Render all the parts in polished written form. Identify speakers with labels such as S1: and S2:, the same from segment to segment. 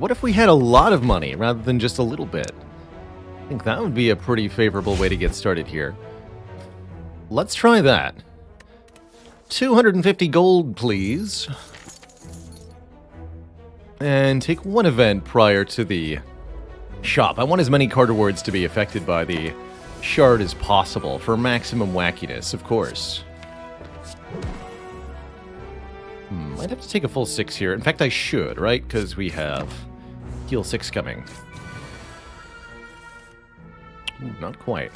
S1: What if we had a lot of money rather than just a little bit? I think that would be a pretty favorable way to get started here. Let's try that. 250 gold, please. And take one event prior to the shop. I want as many card rewards to be affected by the shard as possible for maximum wackiness, of course. I'd have to take a full 6 here. In fact, I should, right? Because we have heal 6 coming. Ooh, not quite.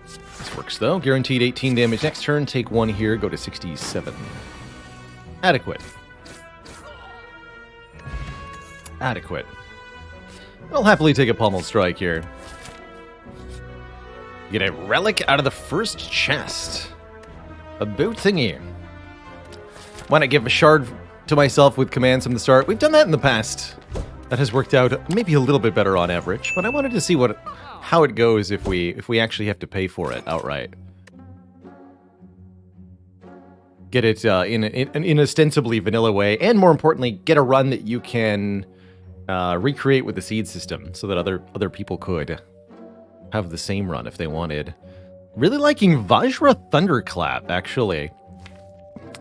S1: This works, though. Guaranteed 18 damage next turn. Take 1 here. Go to 67. Adequate. Adequate. I'll happily take a pommel strike here. Get a relic out of the first chest. A boot thingy. Why not give a shard to myself with commands from the start? We've done that in the past. That has worked out maybe a little bit better on average, but I wanted to see how it goes if we actually have to pay for it outright. Get it in an ostensibly vanilla way, and more importantly, get a run that you can recreate with the seed system, so that other people could have the same run if they wanted. Really liking Vajra Thunderclap, actually,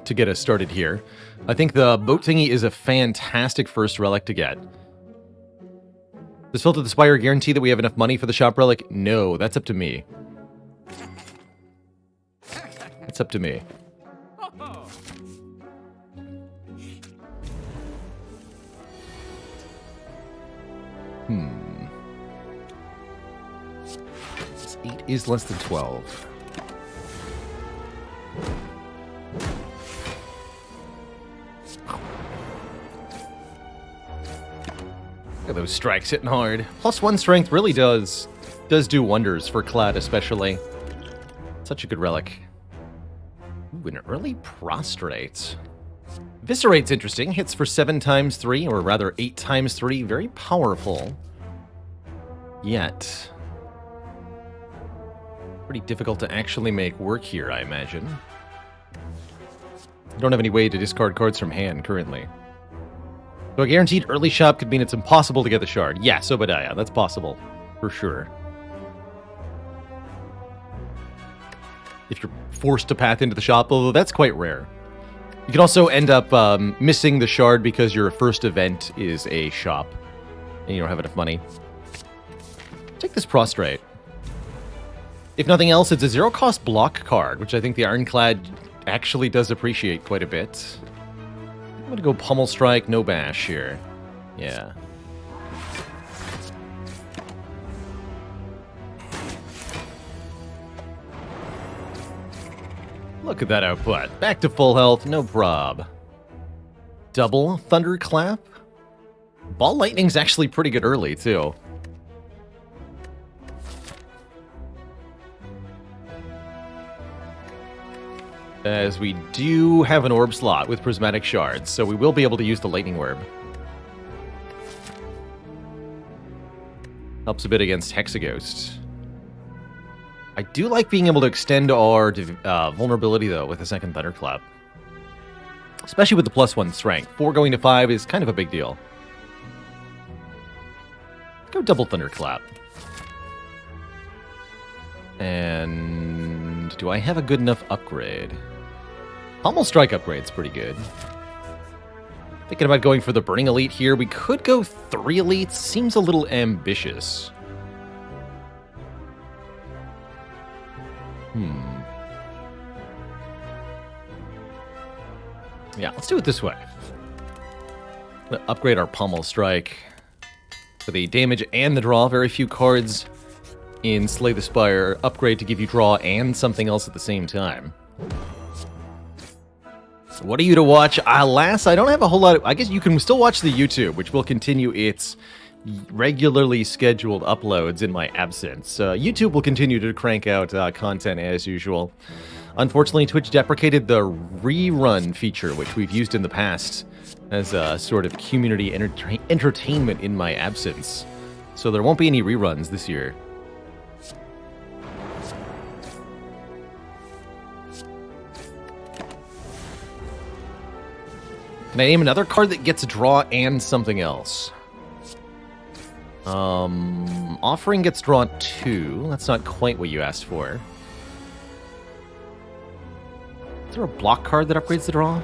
S1: to get us started here. I think the boat thingy is a fantastic first relic to get. Does Slay the Spire guarantee that we have enough money for the shop relic? No, that's up to me. That's up to me. This 8 is less than 12. Look at those strikes hitting hard. +1 strength really does do wonders for Clad, especially. Such a good relic. Ooh, an early prostrate. Viscerate's interesting. Hits for 7 times 3, or rather 8 times 3. Very powerful. Yet pretty difficult to actually make work here, I imagine. I don't have any way to discard cards from hand currently. So a guaranteed early shop could mean it's impossible to get the shard. Yes, Obadiah, that's possible. For sure. If you're forced to path into the shop, although that's quite rare. You can also end up missing the shard because your first event is a shop, and you don't have enough money. Take this Prostrate. If nothing else, it's a 0-cost block card, which I think the Ironclad actually does appreciate quite a bit. I'm going to go Pummel Strike, no Bash here. Yeah. Look at that output. Back to full health, no prob. Double Thunderclap. Ball Lightning's actually pretty good early, too. As we do have an orb slot with Prismatic Shards, so we will be able to use the Lightning Orb. Helps a bit against Hexaghost. I do like being able to extend our vulnerability, though, with a second Thunderclap. Especially with the +1 strength. 4 going to 5 is kind of a big deal. Let's go double Thunderclap. And do I have a good enough upgrade? Pummel Strike upgrade's pretty good. Thinking about going for the Burning Elite here. We could go 3 Elites. Seems a little ambitious. Yeah, let's do it this way. Upgrade our Pummel Strike for the damage and the draw. Very few cards in Slay the Spire upgrade to give you draw and something else at the same time. So what are you to watch? Alas, I don't have a whole lot of... I guess you can still watch the YouTube, which will continue its regularly scheduled uploads in my absence. YouTube will continue to crank out content as usual. Unfortunately, Twitch deprecated the rerun feature, which we've used in the past as a sort of community entertainment in my absence. So there won't be any reruns this year. Can I name another card that gets a draw and something else? Offering gets drawn 2. That's not quite what you asked for. Is there a block card that upgrades the draw?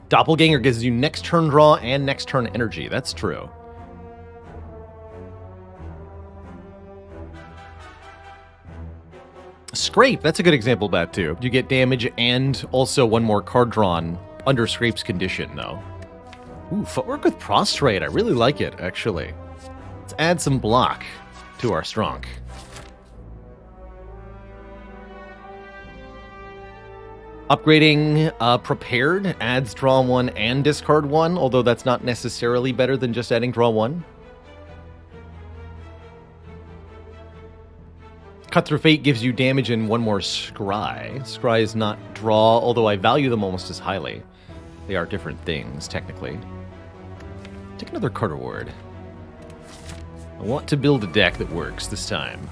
S1: Doppelganger gives you next turn draw and next turn energy. That's true. Scrape, that's a good example of that too. You get damage and also one more card drawn under Scrape's condition, though. Ooh, Footwork with Prostrate. I really like it, actually. Let's add some block to our Strong. Upgrading Prepared adds draw 1 and discard 1, although that's not necessarily better than just adding draw 1. Cut Through Fate gives you damage and one more Scry. Scry is not draw, although I value them almost as highly. They are different things, technically. Take another card reward. I want to build a deck that works this time.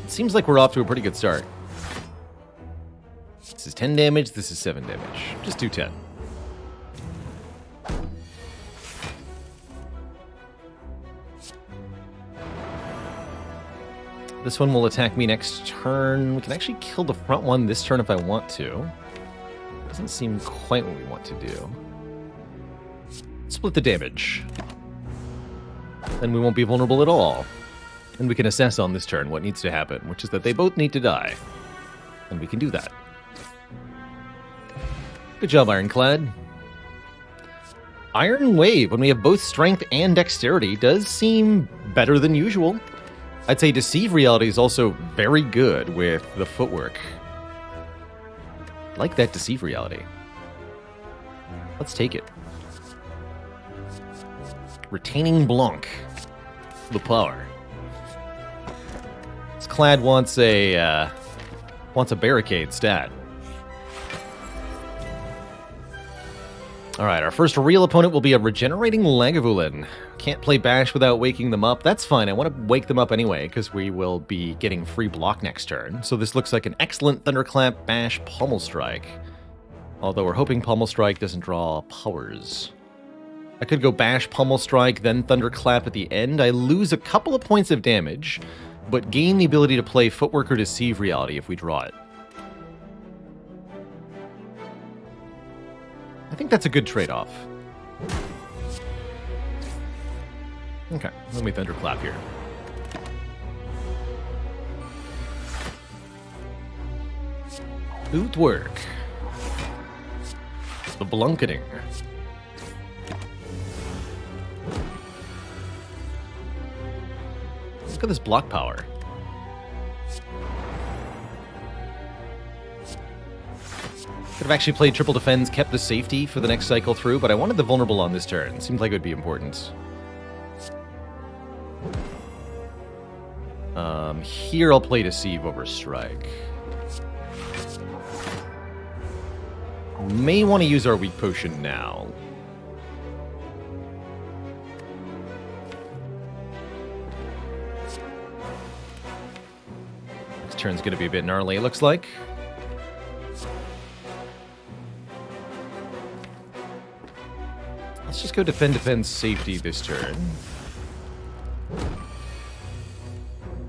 S1: It seems like we're off to a pretty good start. This is 10 damage, this is 7 damage. Just do 10. This one will attack me next turn. We can actually kill the front one this turn if I want to. Doesn't seem quite what we want to do. Split the damage. Then we won't be vulnerable at all. And we can assess on this turn what needs to happen, which is that they both need to die. And we can do that. Good job, Ironclad. Iron Wave, when we have both strength and dexterity, does seem better than usual. I'd say Deceive Reality is also very good with the footwork. I like that Deceive Reality. Let's take it. Retaining Blanc. The power. This Clad wants a Barricade stat. Alright, our first real opponent will be a Regenerating Lagavulin. Can't play Bash without waking them up. That's fine, I want to wake them up anyway, because we will be getting free block next turn. So this looks like an excellent Thunderclap, Bash, Pommel Strike. Although we're hoping Pommel Strike doesn't draw powers. I could go Bash, Pommel Strike, then Thunderclap at the end. I lose a couple of points of damage, but gain the ability to play Footwork or Deceive Reality if we draw it. I think that's a good trade-off. Okay, let me Thunderclap here. Footwork. The Blunketing. Look at this block power. Could have actually played Triple Defense, kept the safety for the next cycle through, but I wanted the vulnerable on this turn. Seemed like it would be important. Here I'll play Deceive over Strike. May want to use our Weak Potion now. This turn's going to be a bit gnarly, it looks like. Let's just go defend, safety this turn.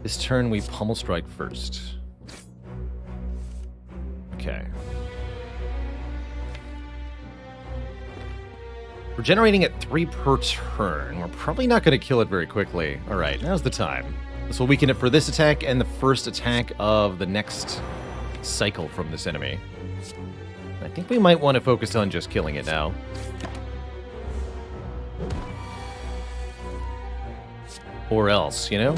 S1: This turn we Pommel Strike first. Okay. We're generating at 3 per turn. We're probably not going to kill it very quickly. Alright, now's the time. This will weaken it for this attack and the first attack of the next cycle from this enemy. I think we might want to focus on just killing it now. Or else, you know?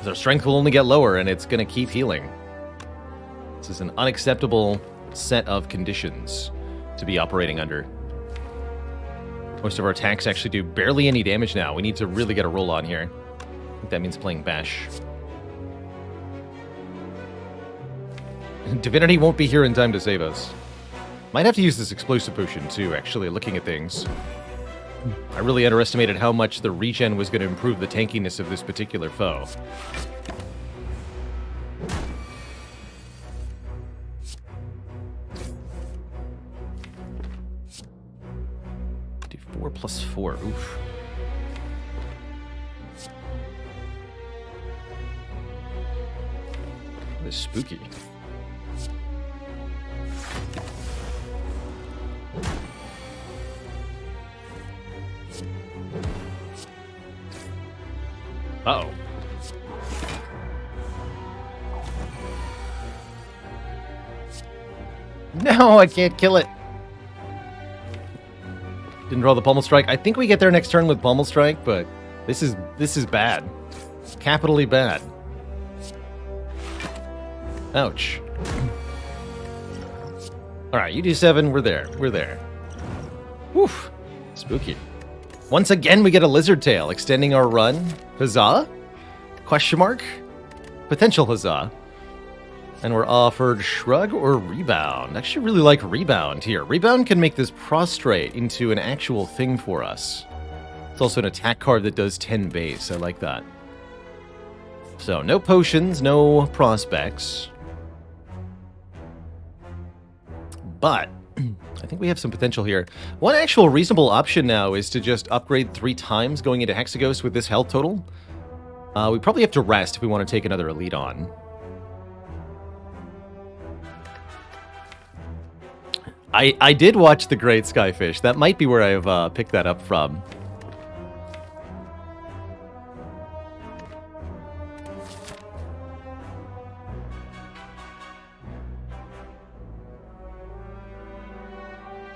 S1: Our strength will only get lower, and it's going to keep healing. This is an unacceptable set of conditions to be operating under. Most of our attacks actually do barely any damage now. We need to really get a roll on here. I think that means playing Bash. Divinity won't be here in time to save us. Might have to use this Explosive Potion, too, actually, looking at things. I really underestimated how much the regen was going to improve the tankiness of this particular foe. Do 4 plus 4. Oof. That is spooky. Uh-oh. No, I can't kill it. Didn't draw the Pommel Strike. I think we get there next turn with Pommel Strike, but this is bad. Capitally bad. Ouch. Alright, you do 7, we're there. We're there. Woof. Spooky. Once again, we get a Lizard Tail, extending our run. Huzzah? Question mark? Potential huzzah. And we're offered Shrug or Rebound. I actually really like Rebound here. Rebound can make this Prostrate into an actual thing for us. It's also an attack card that does 10 base. I like that. So, no potions, no prospects. But I think we have some potential here. One actual reasonable option now is to just upgrade 3 times going into Hexaghost with this health total. We probably have to rest if we want to take another Elite on. I did watch The Great Skyfish. That might be where I've picked that up from.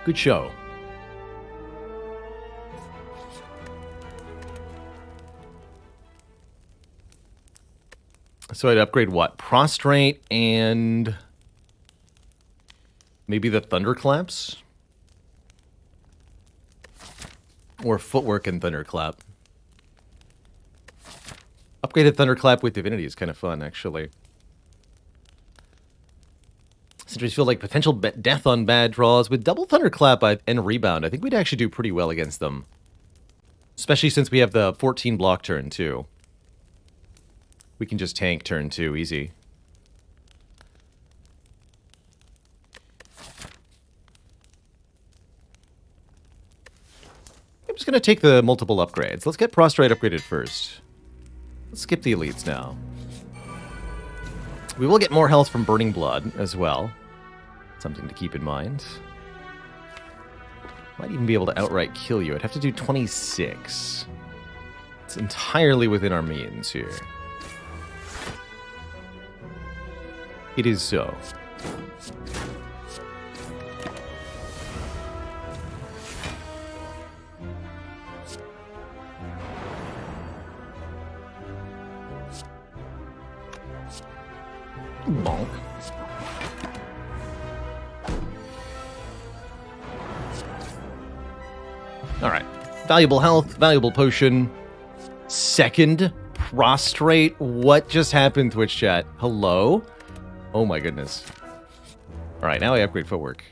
S1: Good show. So I'd upgrade what? Prostrate and maybe the Thunderclaps? Or Footwork and Thunderclap. Upgraded Thunderclap with Divinity is kind of fun, actually. Sentries feel like potential death on bad draws. With double Thunderclap and Rebound, I think we'd actually do pretty well against them. Especially since we have the 14 block turn, too. We can just tank turn 2, easy. I'm just going to take the multiple upgrades. Let's get Prostrate upgraded first. Let's skip the Elites now. We will get more health from Burning Blood as well. Something to keep in mind. Might even be able to outright kill you. I'd have to do 26. It's entirely within our means here. It is so. Bonk. Alright. Valuable health, valuable potion. Second Prostrate. What just happened, Twitch chat? Hello? Oh my goodness. Alright, now I upgrade Footwork.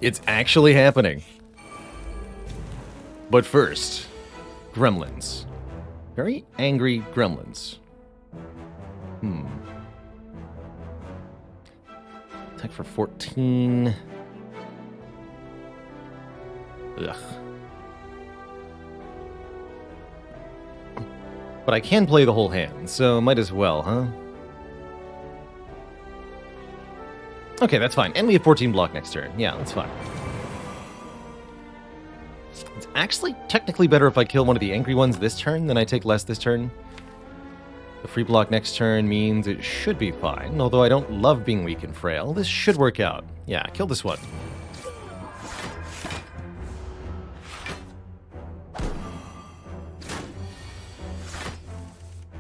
S1: It's actually happening. But first, Gremlins. Very angry Gremlins. Attack for 14. Ugh. But I can play the whole hand, so might as well, huh? Okay, that's fine. And we have 14 block next turn. Yeah, that's fine. It's actually technically better if I kill one of the angry ones this turn than I take less this turn. The free block next turn means it should be fine, although I don't love being weak and frail. This should work out. Yeah, kill this one.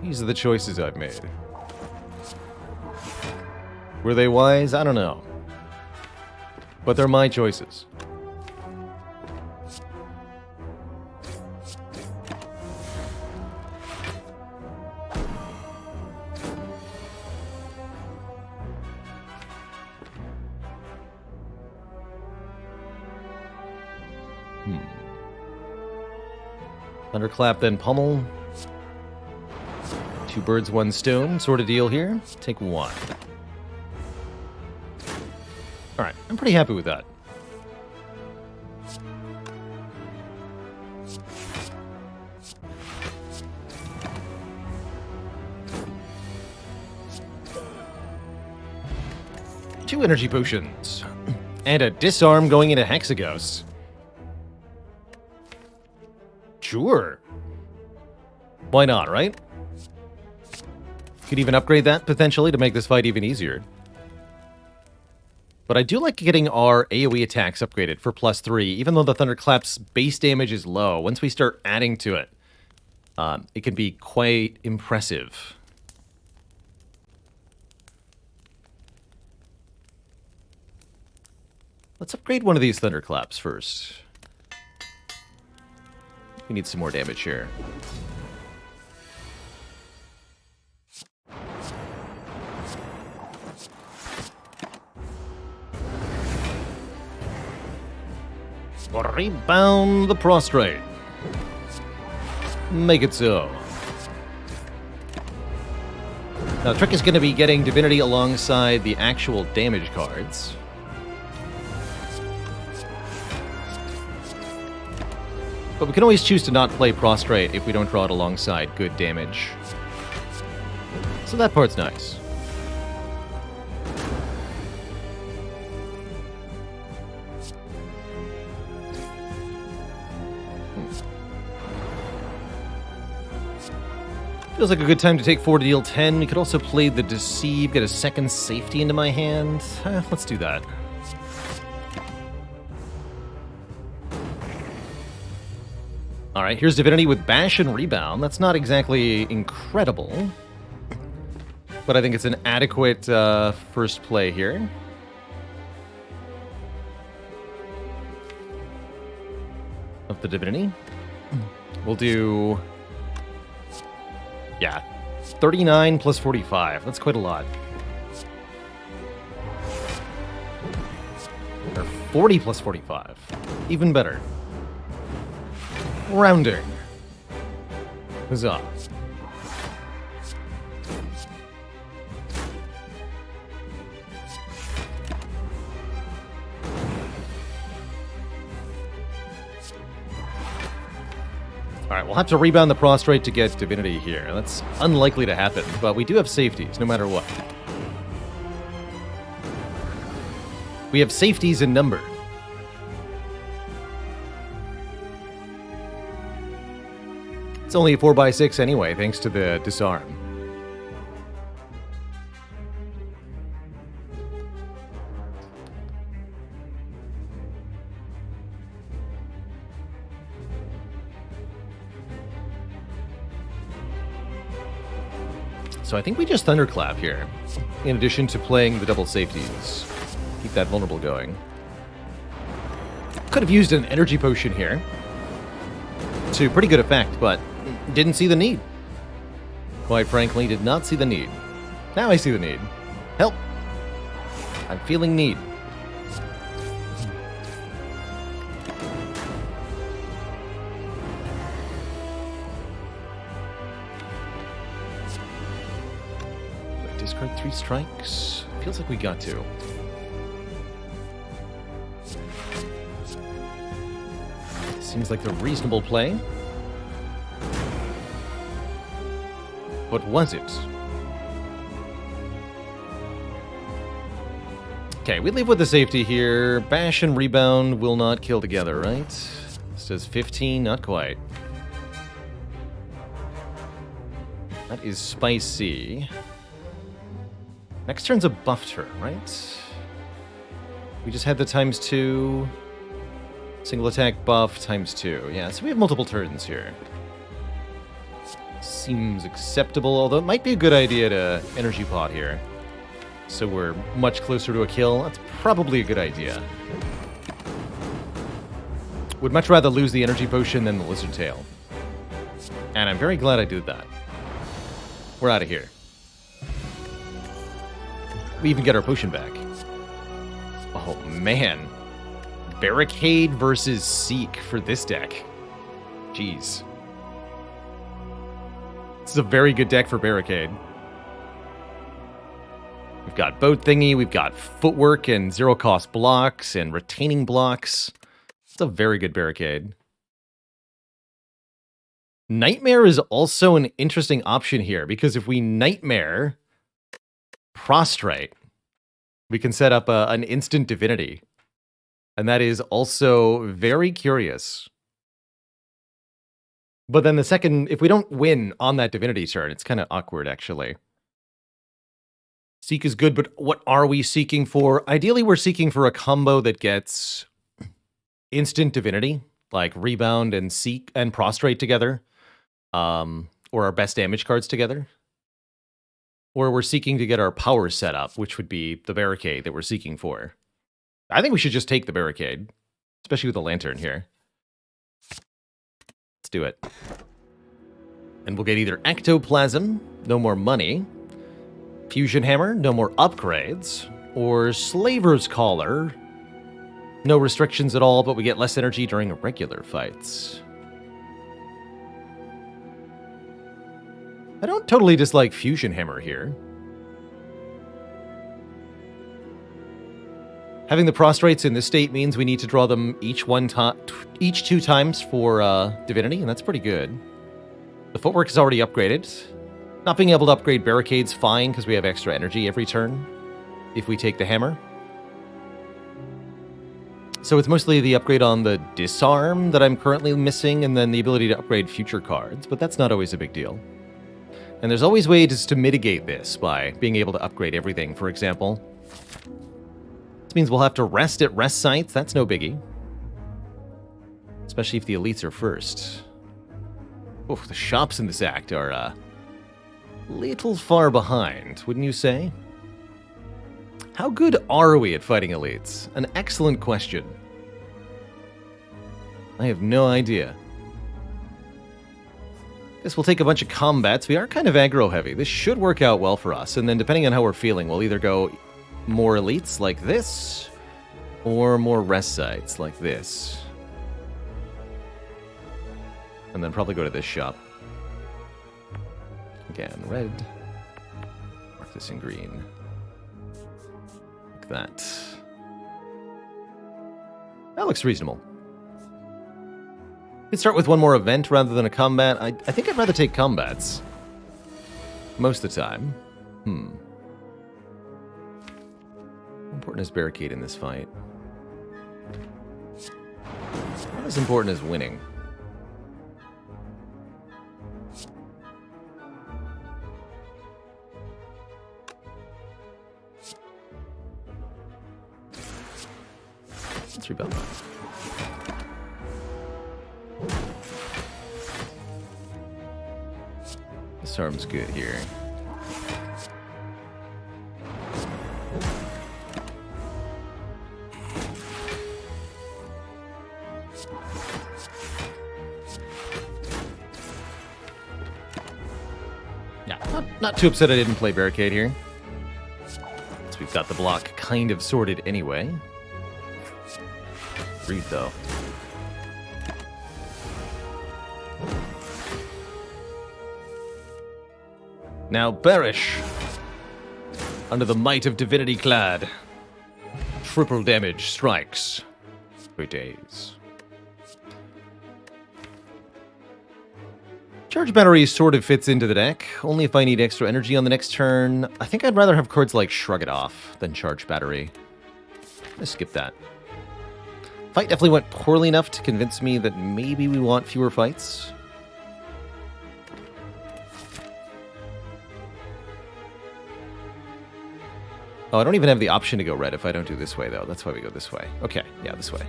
S1: These are the choices I've made. Were they wise? I don't know. But they're my choices. Thunderclap, then Pummel. 2 birds, 1 stone sort of deal here. Take 1. Alright, I'm pretty happy with that. Two energy potions. And a disarm going into Hexaghost. Sure. Why not, right? Could even upgrade that, potentially, to make this fight even easier. But I do like getting our AoE attacks upgraded for +3, even though the Thunderclap's base damage is low. Once we start adding to it, it can be quite impressive. Let's upgrade one of these Thunderclaps first. We need some more damage here. Rebound the prostrate. Make it so. Now, the trick is going to be getting Divinity alongside the actual damage cards. But we can always choose to not play prostrate if we don't draw it alongside good damage. So that part's nice. Feels like a good time to take 4 to deal 10. We could also play the Deceive, get a second safety into my hand. Let's do that. Alright, here's Divinity with Bash and Rebound. That's not exactly incredible, but I think it's an adequate first play here. Of the Divinity. We'll do... yeah, 39 plus 45. That's quite a lot. Or 40 plus 45. Even better. Rounding. Huzzah. Alright, we'll have to rebound the prostrate to get Divinity here. That's unlikely to happen, but we do have safeties, no matter what. We have safeties in number. It's only a 4x6 anyway, thanks to the disarm. So I think we just Thunderclap here, in addition to playing the double safeties. Keep that vulnerable going. Could have used an energy potion here. To pretty good effect, but didn't see the need. Quite frankly, did not see the need. Now I see the need. Help! I'm feeling need. Discard 3 strikes. Feels like we got to. Seems like the reasonable play. But was it? Okay, we leave with the safety here. Bash and Rebound will not kill together, right? This does 15, not quite. That is spicy. Next turn's a buff turn, right? We just had the ×2. Single attack buff ×2. Yeah, so we have multiple turns here. Seems acceptable, although it might be a good idea to energy pot here. So we're much closer to a kill. That's probably a good idea. Would much rather lose the energy potion than the lizard tail. And I'm very glad I did that. We're out of here. We even get our potion back. Oh, man. Barricade versus Seek for this deck. Jeez. This is a very good deck for Barricade. We've got Boat Thingy, we've got Footwork and zero-cost blocks and retaining blocks. It's a very good Barricade. Nightmare is also an interesting option here, because if we Nightmare Prostrate, we can set up an instant divinity. And that is also very curious. But then the second, if we don't win on that divinity turn, it's kind of awkward, actually. Seek is good, but what are we seeking for? Ideally, we're seeking for a combo that gets instant divinity, like Rebound and Seek and Prostrate together, or our best damage cards together. Or we're seeking to get our power set up, which would be the Barricade that we're seeking for. I think we should just take the Barricade, especially with the Lantern here. Let's do it. And we'll get either Ectoplasm, no more money, Fusion Hammer, no more upgrades, or Slaver's Collar, no restrictions at all, but we get less energy during regular fights. I don't totally dislike Fusion Hammer here. Having the Prostrates in this state means we need to draw them each 2 times for Divinity, and that's pretty good. The Footwork is already upgraded. Not being able to upgrade Barricade's fine, because we have extra energy every turn if we take the Hammer. So it's mostly the upgrade on the Disarm that I'm currently missing, and then the ability to upgrade future cards, but that's not always a big deal. And there's always ways to mitigate this by being able to upgrade everything, for example. This means we'll have to rest at rest sites. That's no biggie. Especially if the elites are first. Oof, the shops in this act are a little far behind, wouldn't you say? How good are we at fighting elites? An excellent question. I have no idea. Guess we'll take a bunch of combats. We are kind of aggro heavy. This should work out well for us. And then depending on how we're feeling, we'll either go more elites like this, or more rest sites like this. And then probably go to this shop. Again, red. Mark this in green. Like that. That looks reasonable. We could start with one more event rather than a combat. I think I'd rather take combats. Most of the time. How important is Barricade in this fight? Not as important as winning. Let's rebuild that. This arm's good here. Yeah, not too upset I didn't play Barricade here. So we've got the block kind of sorted anyway. Read though. Now perish under the might of divinity clad. Triple damage strikes for days. Charge Battery sort of fits into the deck, only if I need extra energy on the next turn. I think I'd rather have cards like Shrug It Off than Charge Battery. Let's skip that. Fight definitely went poorly enough to convince me that maybe we want fewer fights. Oh, I don't even have the option to go red if I don't do this way, though. That's why we go this way. Okay, yeah, this way.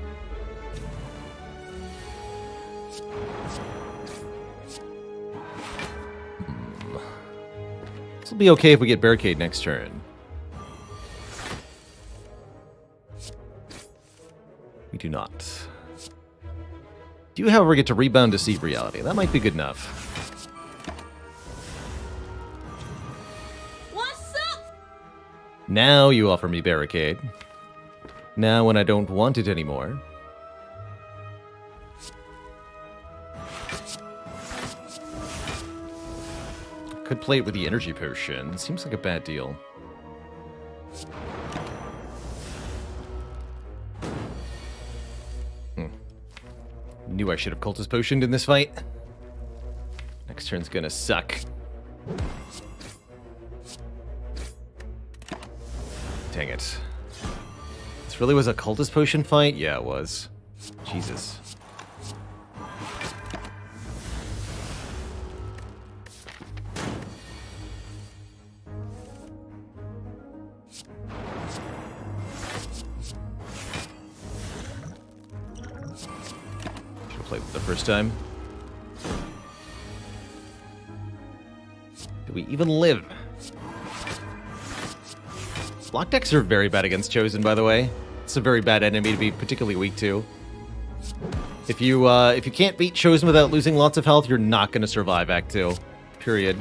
S1: This will be okay if we get Barricade next turn. We do not. Do you, however, get to Rebound Deceive Reality? That might be good enough. Now you offer me Barricade. Now when I don't want it anymore. Could play it with the energy potion. Seems like a bad deal. Knew I should have cultist potioned in this fight. Next turn's gonna suck. Dang it. This really was a cultist potion fight? Yeah, it was. Jesus. Played it the first time. Do we even live? Block decks are very bad against Chosen, by the way. It's a very bad enemy to be particularly weak to. If you can't beat Chosen without losing lots of health, you're not going to survive Act 2. Period.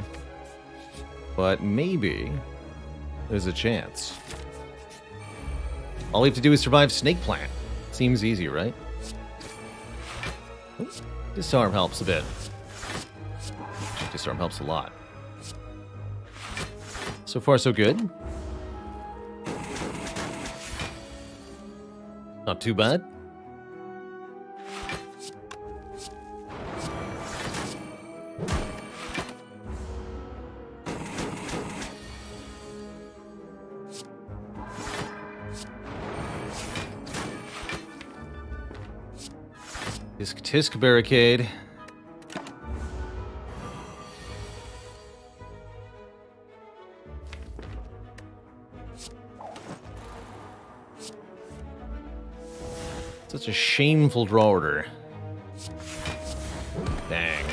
S1: But maybe there's a chance. All we have to do is survive Snake Plant. Seems easy, right? Disarm helps a bit. Disarm helps a lot. So far, so good. Not too bad. Tisk Barricade. Such a shameful draw order. Dang.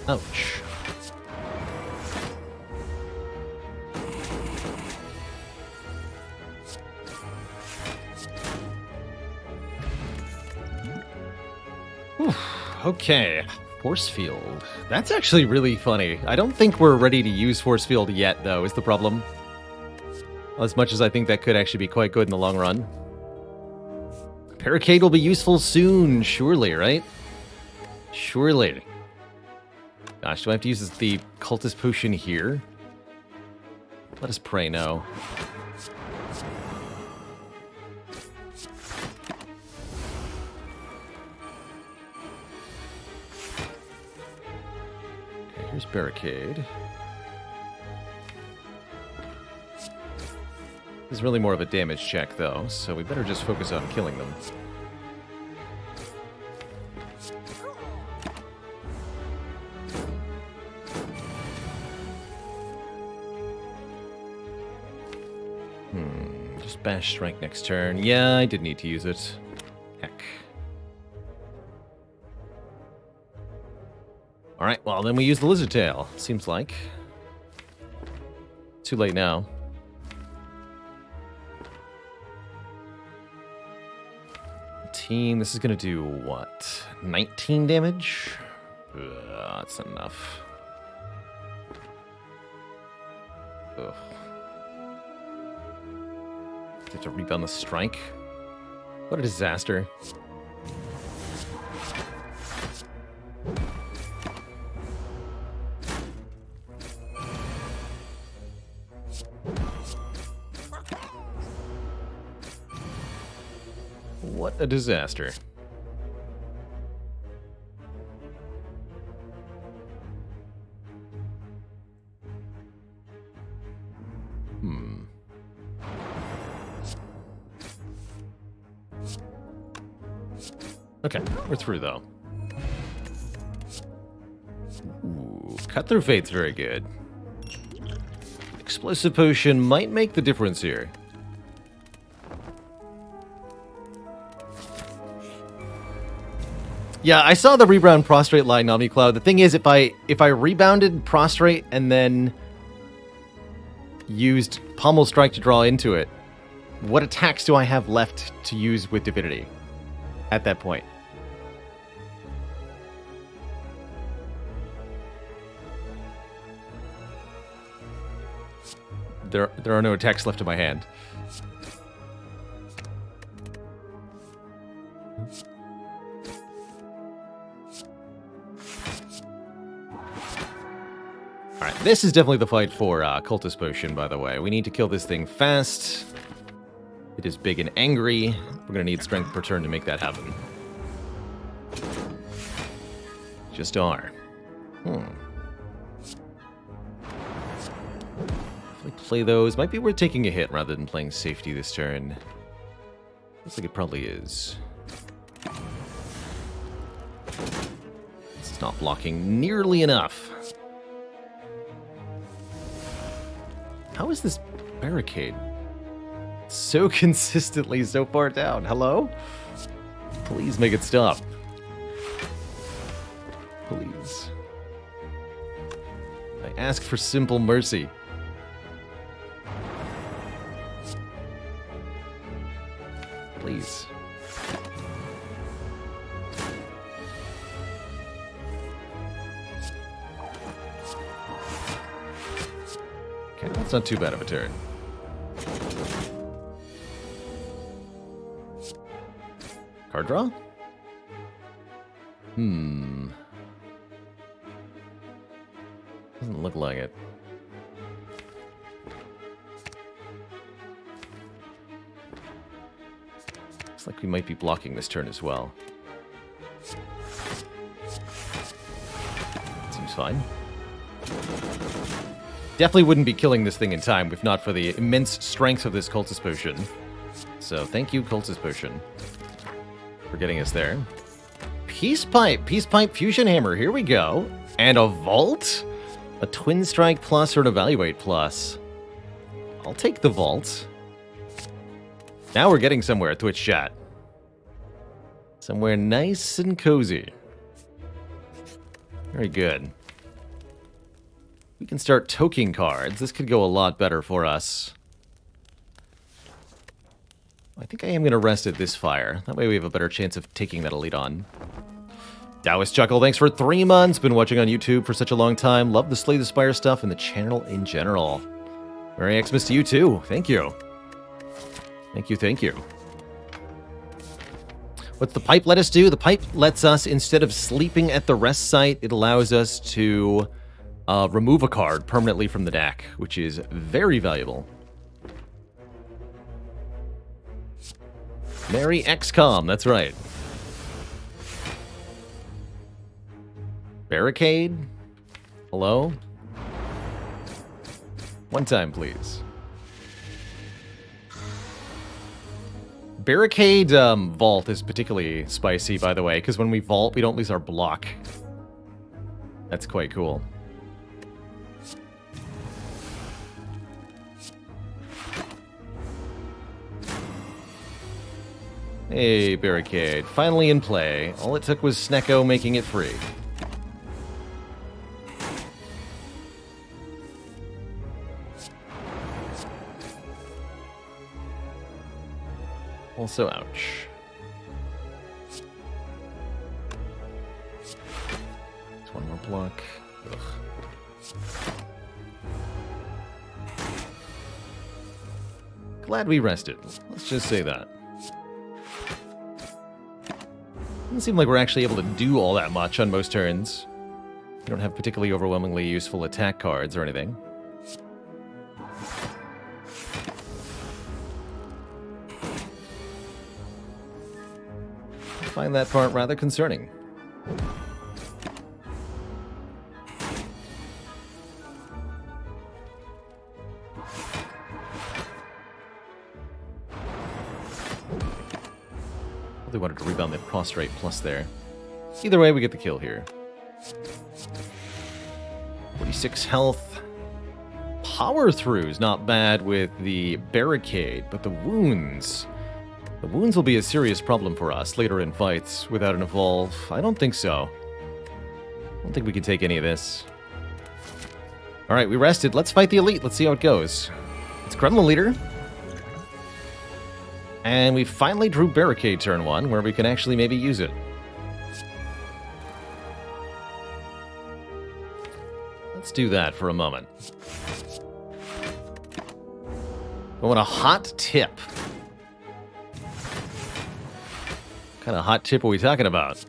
S1: Ouch. Okay, Force Field. That's actually really funny. I don't think we're ready to use Force Field yet, though, is the problem. As much as I think that could actually be quite good in the long run. Barricade will be useful soon, surely, right? Surely. Gosh, do I have to use the Cultist Potion here? Let us pray no. Here's Barricade. This is really more of a damage check, though, so we better just focus on killing them. Just bash strike next turn. Yeah, I did need to use it. Heck. Alright, well, then we use the Lizard Tail, seems like. Too late now. This is going to do, what, 19 damage? That's enough. Ugh. Have to rebound the strike? What a disaster. What a disaster. Okay, we're through, though. Ooh, Cut Through Fate's very good. Explosive Potion might make the difference here. Yeah, I saw the rebound prostrate line, Omnicloud. The thing is, if I rebounded prostrate and then used Pommel Strike to draw into it, what attacks do I have left to use with Divinity at that point? There are no attacks left in my hand. Alright, this is definitely the fight for Cultist Potion, by the way. We need to kill this thing fast. It is big and angry. We're going to need strength per turn to make that happen. Just are. If we play those, might be worth taking a hit rather than playing safety this turn. Looks like it probably is. This is not blocking nearly enough. How is this barricade so consistently so far down? Hello? Please make it stop. Please. I ask for simple mercy. Please. Okay, that's not too bad of a turn. Card draw? Doesn't look like it. Looks like we might be blocking this turn as well. Seems fine. Definitely wouldn't be killing this thing in time if not for the immense strength of this Cultist Potion. So thank you, Cultist Potion, for getting us there. Peace Pipe Fusion Hammer, here we go. And a Vault? A Twin Strike Plus or an Evaluate Plus? I'll take the Vault. Now we're getting somewhere, Twitch chat. Somewhere nice and cozy. Very good. We can start toking cards. This could go a lot better for us. I think I am going to rest at this fire. That way we have a better chance of taking that elite on. Taoist Chuckle, thanks for 3 months. Been watching on YouTube for such a long time. Love the Slay the Spire stuff and the channel in general. Merry Xmas to you too. Thank you. Thank you, thank you. What's the pipe let us do? The pipe lets us, instead of sleeping at the rest site, it allows us to remove a card permanently from the deck, which is very valuable. Merry XCOM, that's right. Barricade? Hello? One time, please. Barricade vault is particularly spicy, by the way, because when we vault, we don't lose our block. That's quite cool. Hey, Barricade. Finally in play. All it took was Snecko making it free. Also, ouch. It's one more block. Ugh. Glad we rested. Let's just say that. Doesn't seem like we're actually able to do all that much on most turns. We don't have particularly overwhelmingly useful attack cards or anything. I find that part rather concerning. They wanted to rebound the prostrate plus there. Either way, we get the kill here. 46 health. Power through's not bad with the barricade, but the wounds. The wounds will be a serious problem for us later in fights without an evolve. I don't think so. I don't think we can take any of this. Alright, we rested. Let's fight the elite. Let's see how it goes. It's Gremlin Leader. And we finally drew Barricade turn 1, where we can actually maybe use it. Let's do that for a moment. I want a hot tip. What kind of hot tip are we talking about?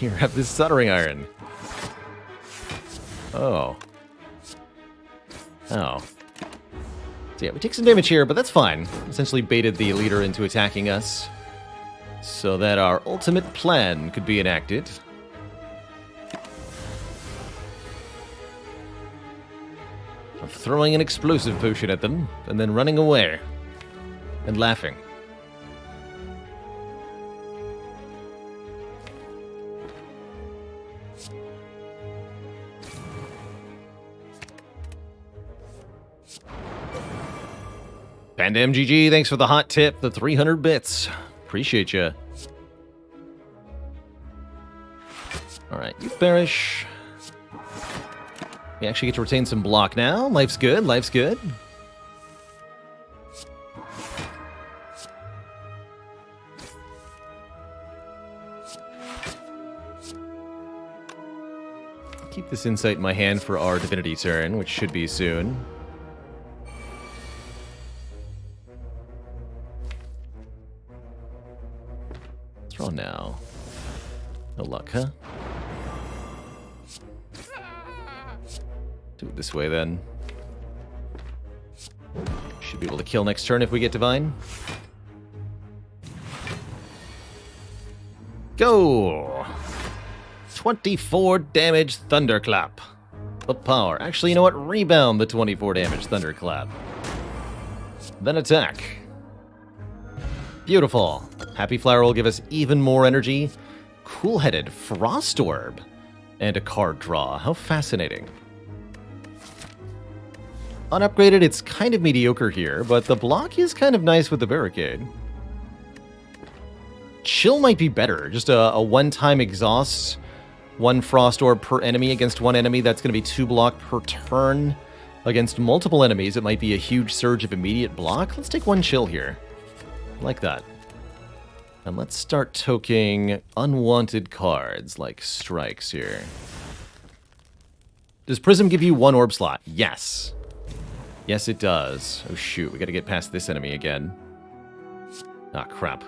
S1: Here, have this soldering iron. Oh. Oh. So yeah, we take some damage here, but that's fine. Essentially baited the leader into attacking us, so that our ultimate plan could be enacted. Of throwing an explosive potion at them, and then running away. And laughing. Panda MGG, thanks for the hot tip, the 300 bits. Appreciate you. Alright, you perish. We actually get to retain some block now. Life's good, life's good. Keep this insight in my hand for our divinity turn, which should be soon. Let's draw now. No luck, huh? Do it this way, then. Should be able to kill next turn if we get Divine. Go! 24 damage Thunderclap. The power. Actually, you know what? Rebound the 24 damage Thunderclap. Then attack. Beautiful. Happy Flower will give us even more energy. Cool-headed Frost Orb. And a card draw. How fascinating. Unupgraded, it's kind of mediocre here, but the block is kind of nice with the Barricade. Chill might be better. Just a one-time exhaust. One Frost Orb per enemy against one enemy. That's going to be 2 block per turn. Against multiple enemies, it might be a huge surge of immediate block. Let's take 1 chill here. I like that. And let's start toking unwanted cards, like strikes here. Does Prism give you 1 orb slot? Yes. Yes, it does. Oh, shoot. We got to get past this enemy again. Ah, crap.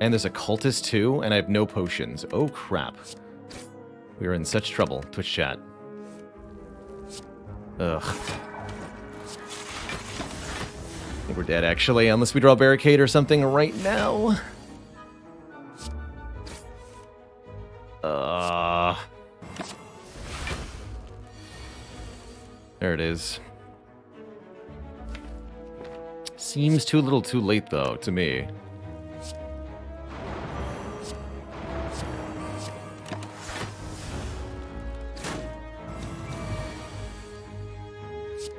S1: And there's a cultist, too, and I have no potions. Oh, crap. We are in such trouble. Twitch chat. Ugh. I think we're dead, actually, unless we draw a Barricade or something right now. There it is. Seems too little too late, though, to me.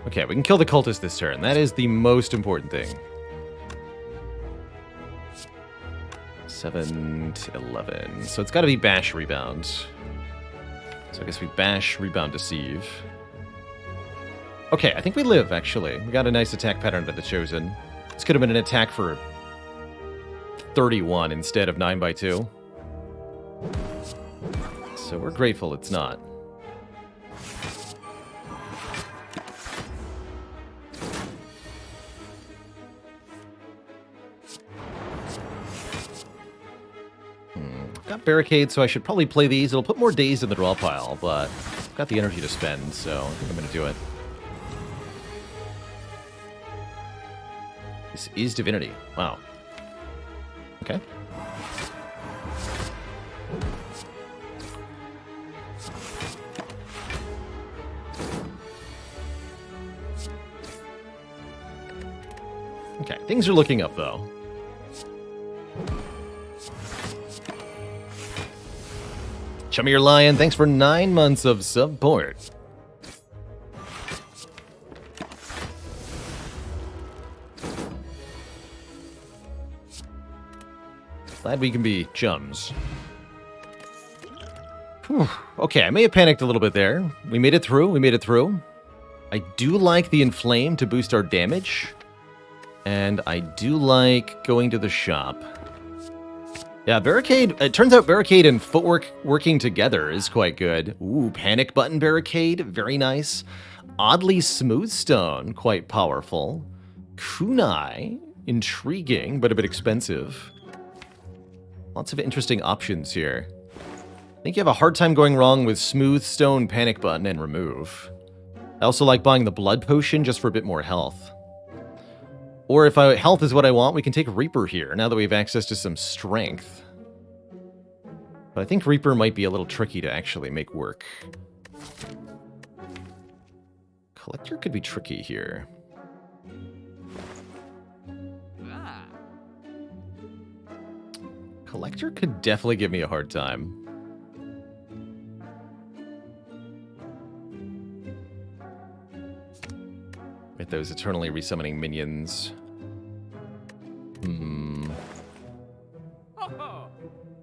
S1: Okay, we can kill the cultist this turn. That is the most important thing. 7 to 11. So it's got to be Bash Rebound. So I guess we Bash, Rebound, Deceive. Okay, I think we live, actually. We got a nice attack pattern to the Chosen. This could have been an attack for 31 instead of 9x2. So we're grateful it's not. Got Barricade, so I should probably play these. It'll put more days in the draw pile, but I've got the energy to spend, so I think I'm going to do it. This is Divinity. Wow. Okay. Okay, things are looking up, though. Chummy Your Lion, thanks for 9 months of support. Glad we can be chums. Whew. Okay, I may have panicked a little bit there. We made it through, we made it through. I do like the Inflame to boost our damage. And I do like going to the shop. Yeah, Barricade, it turns out Barricade and Footwork working together is quite good. Ooh, Panic Button Barricade, very nice. Oddly Smooth Stone, quite powerful. Kunai, intriguing, but a bit expensive. Lots of interesting options here. I think you have a hard time going wrong with Smooth Stone, Panic Button, and Remove. I also like buying the Blood Potion just for a bit more health. Or if health is what I want, we can take Reaper here, now that we have access to some strength. But I think Reaper might be a little tricky to actually make work. Collector could be tricky here. Collector could definitely give me a hard time. With those eternally resummoning minions.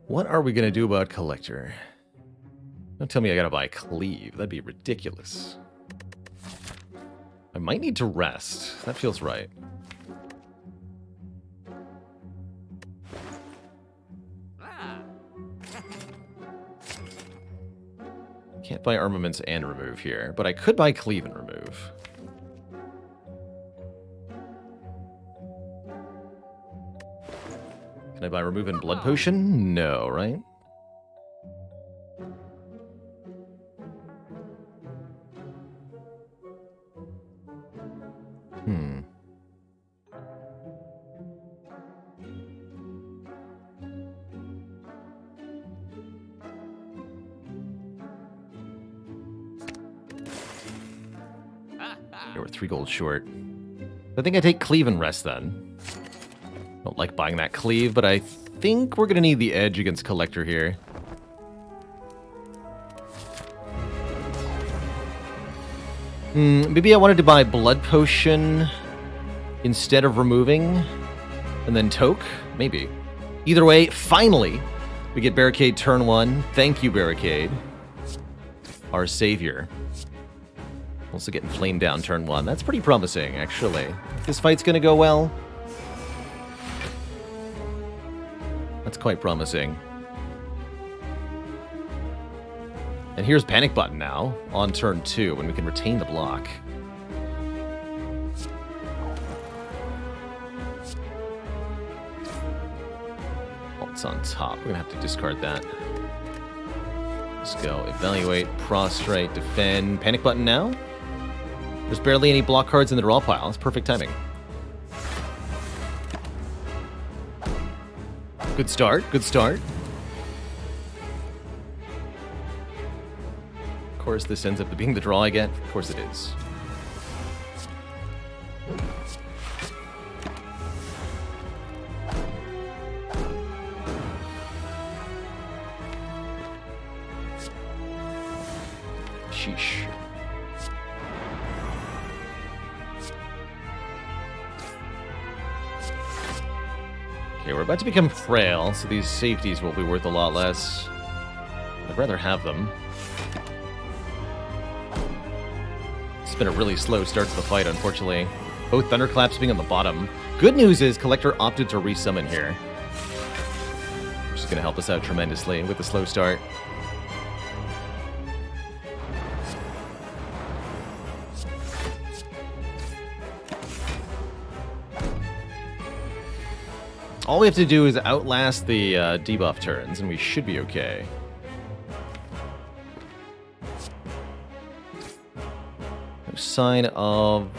S1: What are we going to do about Collector? Don't tell me I got to buy Cleave. That'd be ridiculous. I might need to rest. That feels right. Can't buy Armaments and Remove here, but I could buy Cleave and Remove. Can I buy Remove and Blood Potion? No, right? We're 3 gold short. I think I take Cleave and rest then. Don't like buying that Cleave, but I think we're going to need the edge against Collector here. Maybe I wanted to buy Blood Potion instead of removing, and then Toke? Maybe. Either way, finally, we get Barricade turn 1. Thank you, Barricade. Our savior. Also getting flamed down turn 1. That's pretty promising, actually. If this fight's going to go well, that's quite promising. And here's Panic Button now, on turn 2, when we can retain the block. Vault's on top. We're going to have to discard that. Let's go. Evaluate, Prostrate, Defend. Panic Button now? There's barely any block cards in the draw pile. That's perfect timing. Good start. Good start. Of course, this ends up being the draw I get. Of course it is. Sheesh. Okay, we're about to become frail, so these safeties will be worth a lot less. I'd rather have them. It's been a really slow start to the fight, unfortunately. Both Thunderclaps being on the bottom. Good news is Collector opted to resummon here, which is going to help us out tremendously with the slow start. All we have to do is outlast the debuff turns, and we should be okay. No sign of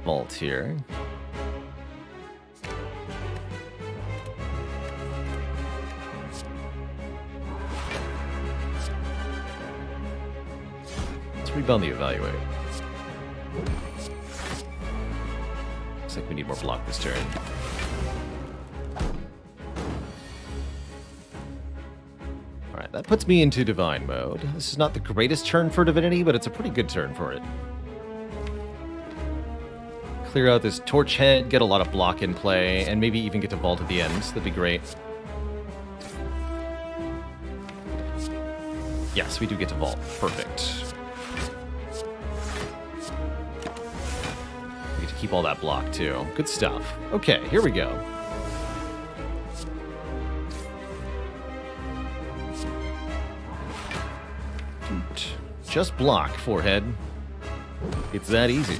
S1: vault here. Let's rebound the evaluate. Looks like we need more block this turn. Alright, that puts me into Divine mode. This is not the greatest turn for Divinity, but it's a pretty good turn for it. Clear out this Torch Head, get a lot of block in play, and maybe even get to Vault at the end. That'd be great. Yes, we do get to Vault. Perfect. Keep all that block, too. Good stuff. Okay, here we go. Just block, forehead. It's that easy.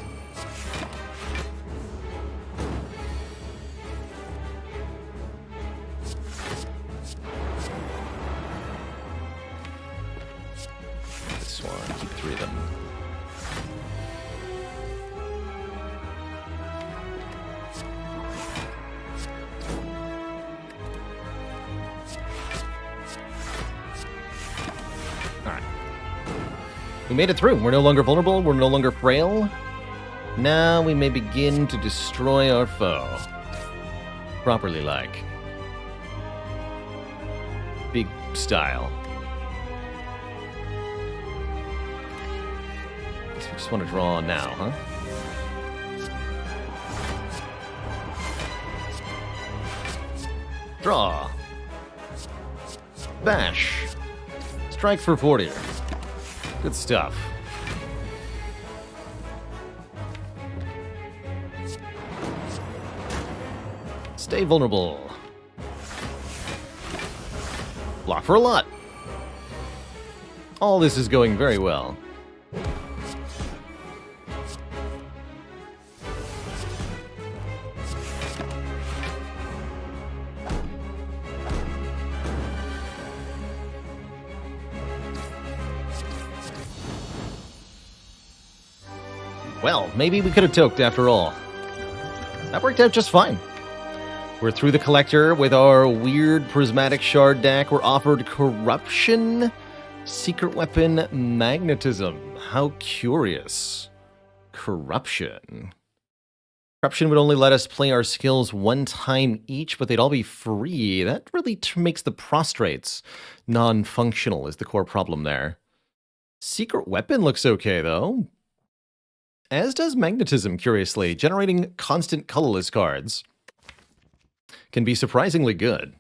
S1: and keep 3 of them. Alright. We made it through. We're no longer vulnerable. We're no longer frail. Now we may begin to destroy our foe. Properly like. Big style. Guess we just want to draw now, huh? Draw. Bash. Strike for 40. Good stuff. Stay vulnerable. Block for a lot. All this is going very well. Well, maybe we could have toked after all. That worked out just fine. We're through the collector with our weird prismatic shard deck. We're offered corruption, secret weapon, magnetism. How curious. Corruption. Corruption would only let us play our skills 1 time each, but they'd all be free. That really makes the prostrates non-functional is the core problem there. Secret weapon looks okay, though. As does magnetism, curiously. Generating constant colorless cards can be surprisingly good.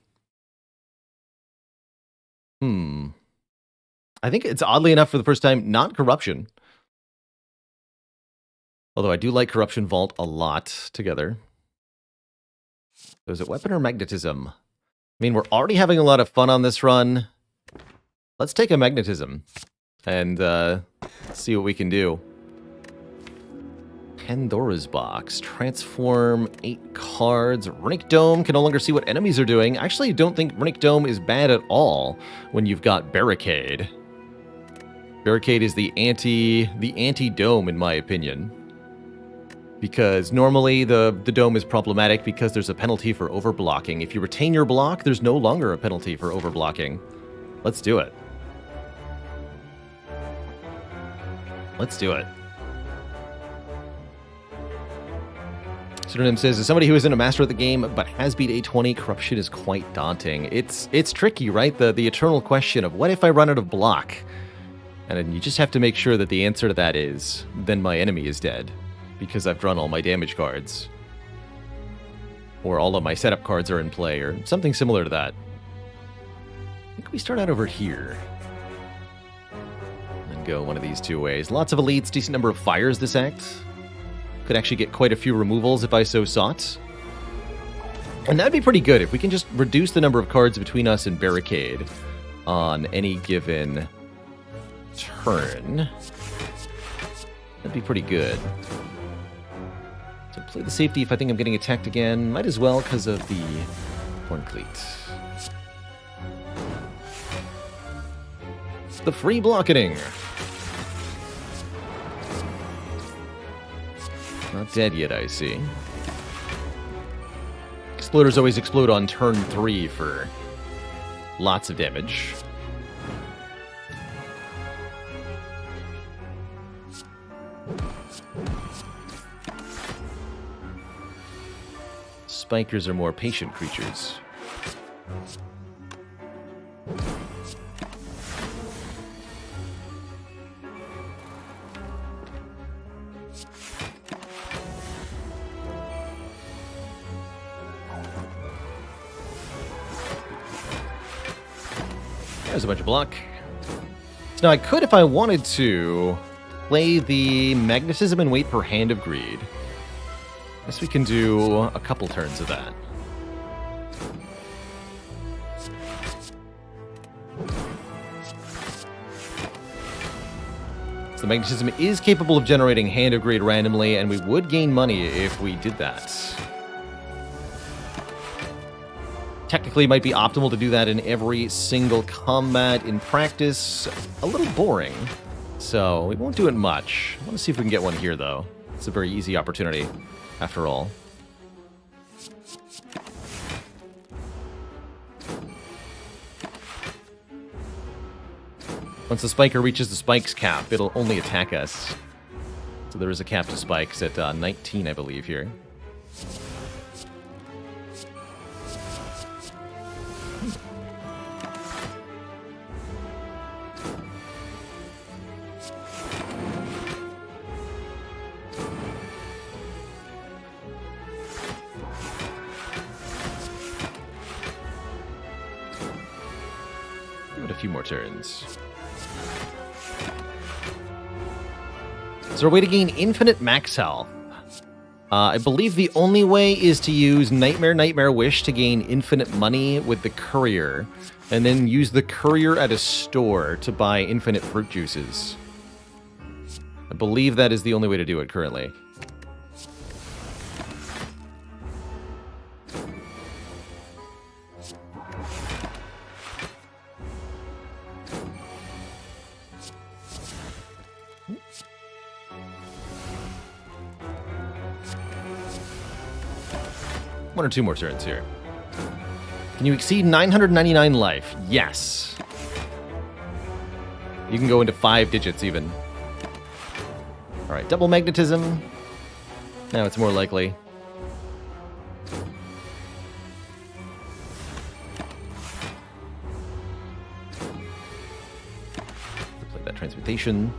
S1: I think it's oddly enough for the first time not corruption. Although I do like Corruption Vault a lot together. So is it weapon or magnetism? I mean, we're already having a lot of fun on this run. Let's take a magnetism and see what we can do. Pandora's Box. Transform 8 cards. Runic Dome can no longer see what enemies are doing. Actually, I don't think Runic Dome is bad at all when you've got Barricade. Barricade is the anti-dome, in my opinion. Because normally the dome is problematic because there's a penalty for overblocking. If you retain your block, there's no longer a penalty for overblocking. Let's do it. Let's do it. Pseudonym says, as somebody who isn't a master of the game but has beat A20, corruption is quite daunting. It's tricky, right? The eternal question of what if I run out of block? And then you just have to make sure that the answer to that is, then my enemy is dead. Because I've drawn all my damage cards. Or all of my setup cards are in play, or something similar to that. I think we start out over here. And go one of these 2 ways. Lots of elites, decent number of fires this act. Could actually get quite a few removals if I so sought. And that'd be pretty good if we can just reduce the number of cards between us and Barricade on any given turn. That'd be pretty good. So play the safety if I think I'm getting attacked again. Might as well because of the Horncleat. The free blocketing. Not dead yet, I see. Exploders always explode on turn 3 for lots of damage. Spikers are more patient creatures. There's a bunch of block. So now I could, if I wanted to, play the Magnetism and wait for Hand of Greed. Guess we can do a couple turns of that. So the Magnetism is capable of generating Hand of Greed randomly, and we would gain money if we did that. Technically, it might be optimal to do that in every single combat. In practice, a little boring. So we won't do it much. I want to see if we can get one here, though. It's a very easy opportunity, after all. Once the spiker reaches the spikes cap, it'll only attack us. So there is a cap to spikes at 19, I believe, here. Give it a few more turns. Is there a way to gain infinite max health? I believe the only way is to use Nightmare Wish to gain infinite money with the courier, and then use the courier at a store to buy infinite fruit juices. I believe that is the only way to do it currently. One or two more turns here. Can you exceed 999 life? Yes. You can go into 5 digits even. Alright, double magnetism. Now it's more likely. Play that transmutation.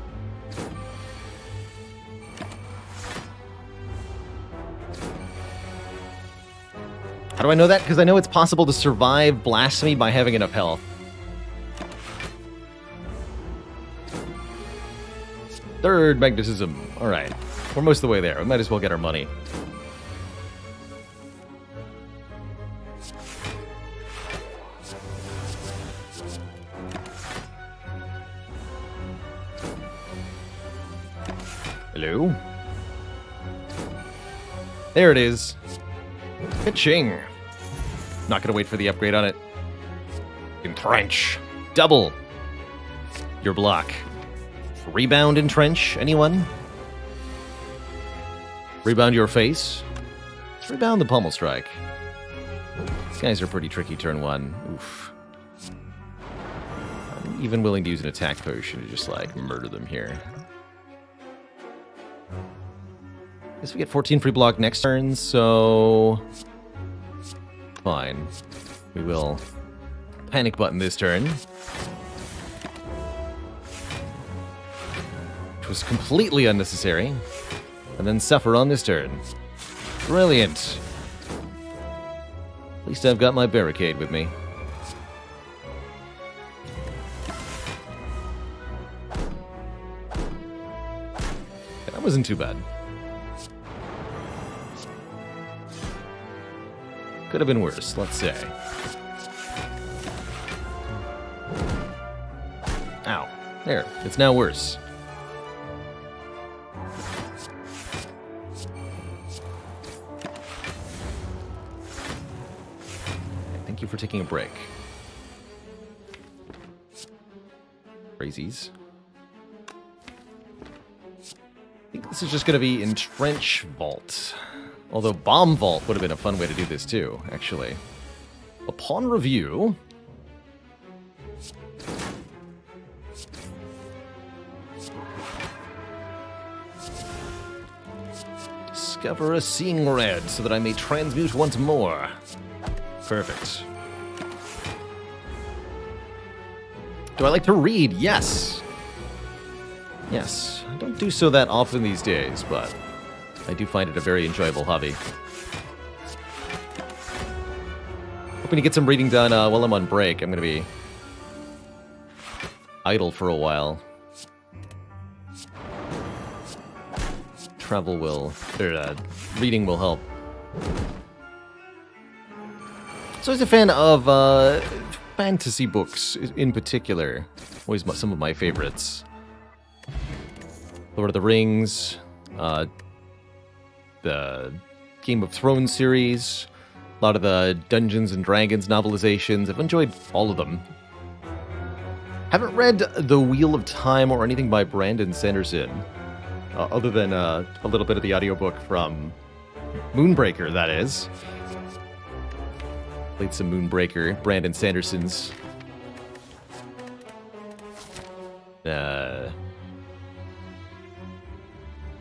S1: How do I know that? Because I know it's possible to survive Blasphemy by having enough health. Third magnetism. Alright. We're most of the way there. We might as well get our money. Hello? There it is. Pitching. Not gonna wait for the upgrade on it. Entrench. Double. Your block. Rebound entrench. Anyone? Rebound your face. Let's rebound the pommel strike. These guys are pretty tricky turn 1. Oof. I'm even willing to use an attack potion to just like murder them here. Guess we get 14 free block next turn, so fine. We will panic button this turn. Which was completely unnecessary. And then suffer on this turn. Brilliant. At least I've got my barricade with me. That wasn't too bad. Could have been worse, let's say. Ow. There. It's now worse. Thank you for taking a break. Crazies. I think this is just going to be Entrench Vault. Although Bomb Vault would have been a fun way to do this too, actually. Upon review... Discover a Seeing Red so that I may transmute once more. Perfect. Do I like to read? Yes. Yes. I don't do so that often these days, but I do find it a very enjoyable hobby. Hoping to get some reading done while I'm on break. I'm going to be idle for a while. Travel will... reading will help. So I was a fan of fantasy books in particular. Always some of my favorites. Lord of the Rings, the Game of Thrones series, a lot of the Dungeons and Dragons novelizations. I've enjoyed all of them. Haven't read The Wheel of Time or anything by Brandon Sanderson, other than a little bit of the audiobook from Moonbreaker, that is. Played some Moonbreaker, Brandon Sanderson's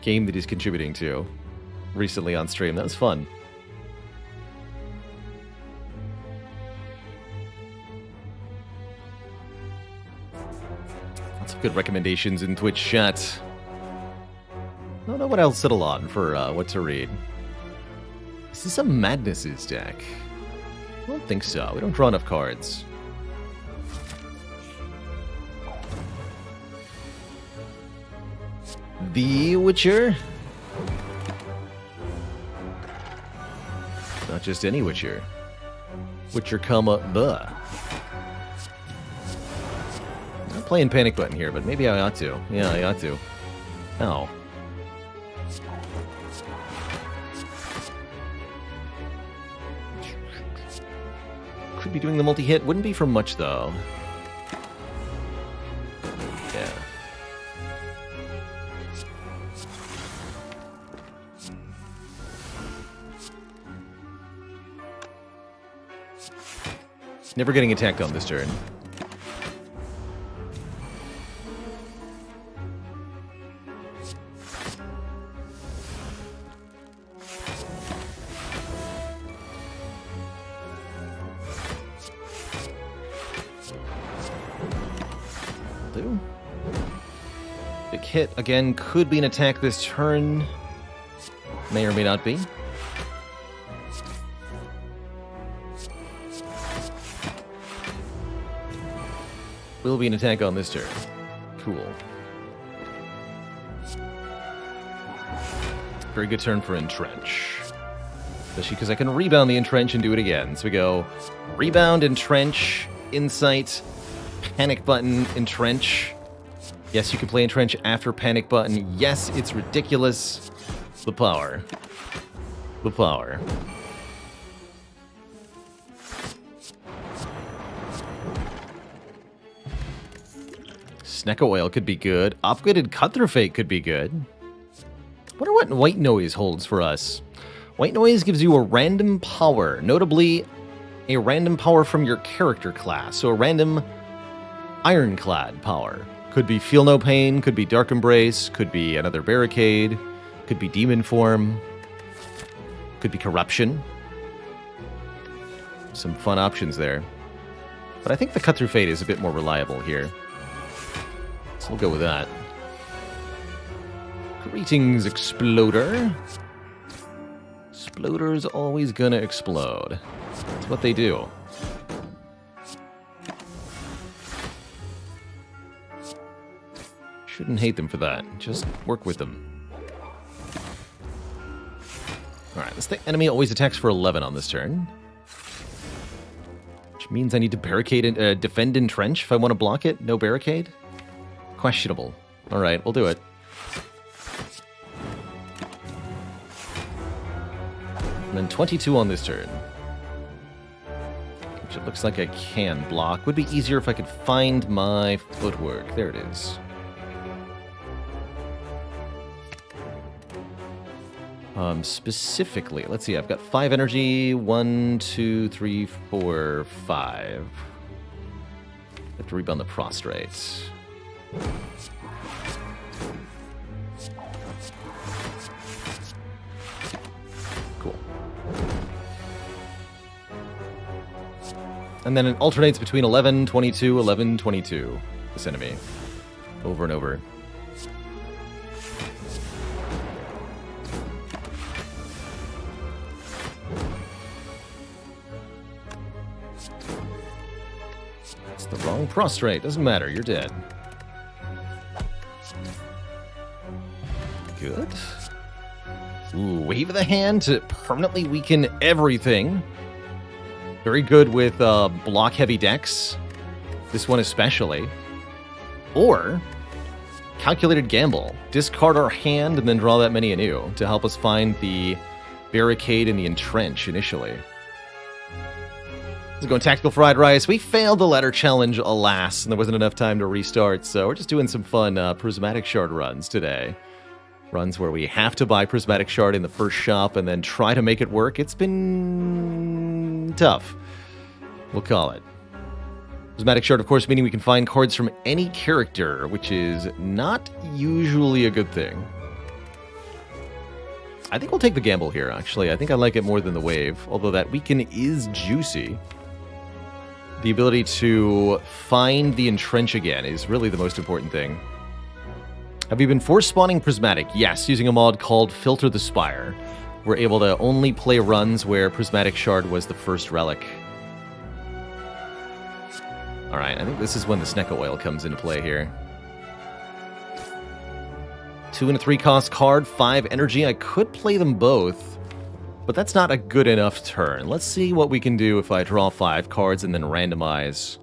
S1: game that he's contributing to recently on stream. That was fun. Lots of good recommendations in Twitch chat. I don't know what I'll settle on for what to read. Is this a Madnesses deck? I don't think so. We don't draw enough cards. The Witcher? Not just any Witcher. Witcher, the. I'm not playing Panic Button here, but maybe I ought to. Yeah, I ought to. Ow. Could be doing the multi-hit. Wouldn't be for much, though. Yeah. Never getting attacked on this turn. Big hit, again, could be an attack this turn. May or may not be. Will be an attack on this turn. Cool. Very good turn for Entrench. Especially because I can rebound the Entrench and do it again. So we go Rebound, Entrench, Insight, Panic Button, Entrench. Yes, you can play Entrench after Panic Button. Yes, it's ridiculous. The power. The power. Snecko Oil could be good. Upgraded Cut-Through Fate could be good. Wonder what White Noise holds for us. White Noise gives you a random power, notably a random power from your character class. So a random Ironclad power. Could be Feel No Pain, could be Dark Embrace, could be another Barricade, could be Demon Form, could be Corruption. Some fun options there. But I think the Cut-Through Fate is a bit more reliable here. So we'll go with that. Greetings, Exploder. Exploder's always gonna explode. That's what they do. Shouldn't hate them for that. Just work with them. Alright, this enemy always attacks for 11 on this turn. Which means I need to barricade and defend Entrench if I want to block it. No barricade? Questionable. Alright, we'll do it. And then 22 on this turn. Which it looks like I can block. Would be easier if I could find my footwork. There it is. Specifically, let's see, I've got 5 energy. 1, 2, 3, 4, 5. I have to rebound the Prostrate. Cool. And then it alternates between 11, 22, 11, 22. This enemy. Over and over. The wrong prostrate. Doesn't matter. You're dead. Good. Ooh, Wave of the Hand to permanently weaken everything. Very good with block-heavy decks. This one especially. Or Calculated Gamble. Discard our hand and then draw that many anew to help us find the Barricade and the Entrench initially. Let's go Tactical Fried Rice. We failed the ladder challenge, alas, and there wasn't enough time to restart, so we're just doing some fun Prismatic Shard runs today. Runs where we have to buy Prismatic Shard in the first shop and then try to make it work. It's been tough. We'll call it. Prismatic Shard, of course, meaning we can find cards from any character, which is not usually a good thing. I think we'll take the gamble here, actually. I think I like it more than the wave, although that weaken is juicy. The ability to find the entrench again is really the most important thing. Have you been force spawning Prismatic? Yes, using a mod called Slay the Spire. We're able to only play runs where Prismatic Shard was the first relic. Alright, I think this is when the Snecka Oil comes into play here. 2 and a 3 cost card, 5 energy. I could play them both, but that's not a good enough turn. Let's see what we can do if I draw 5 cards and then randomize.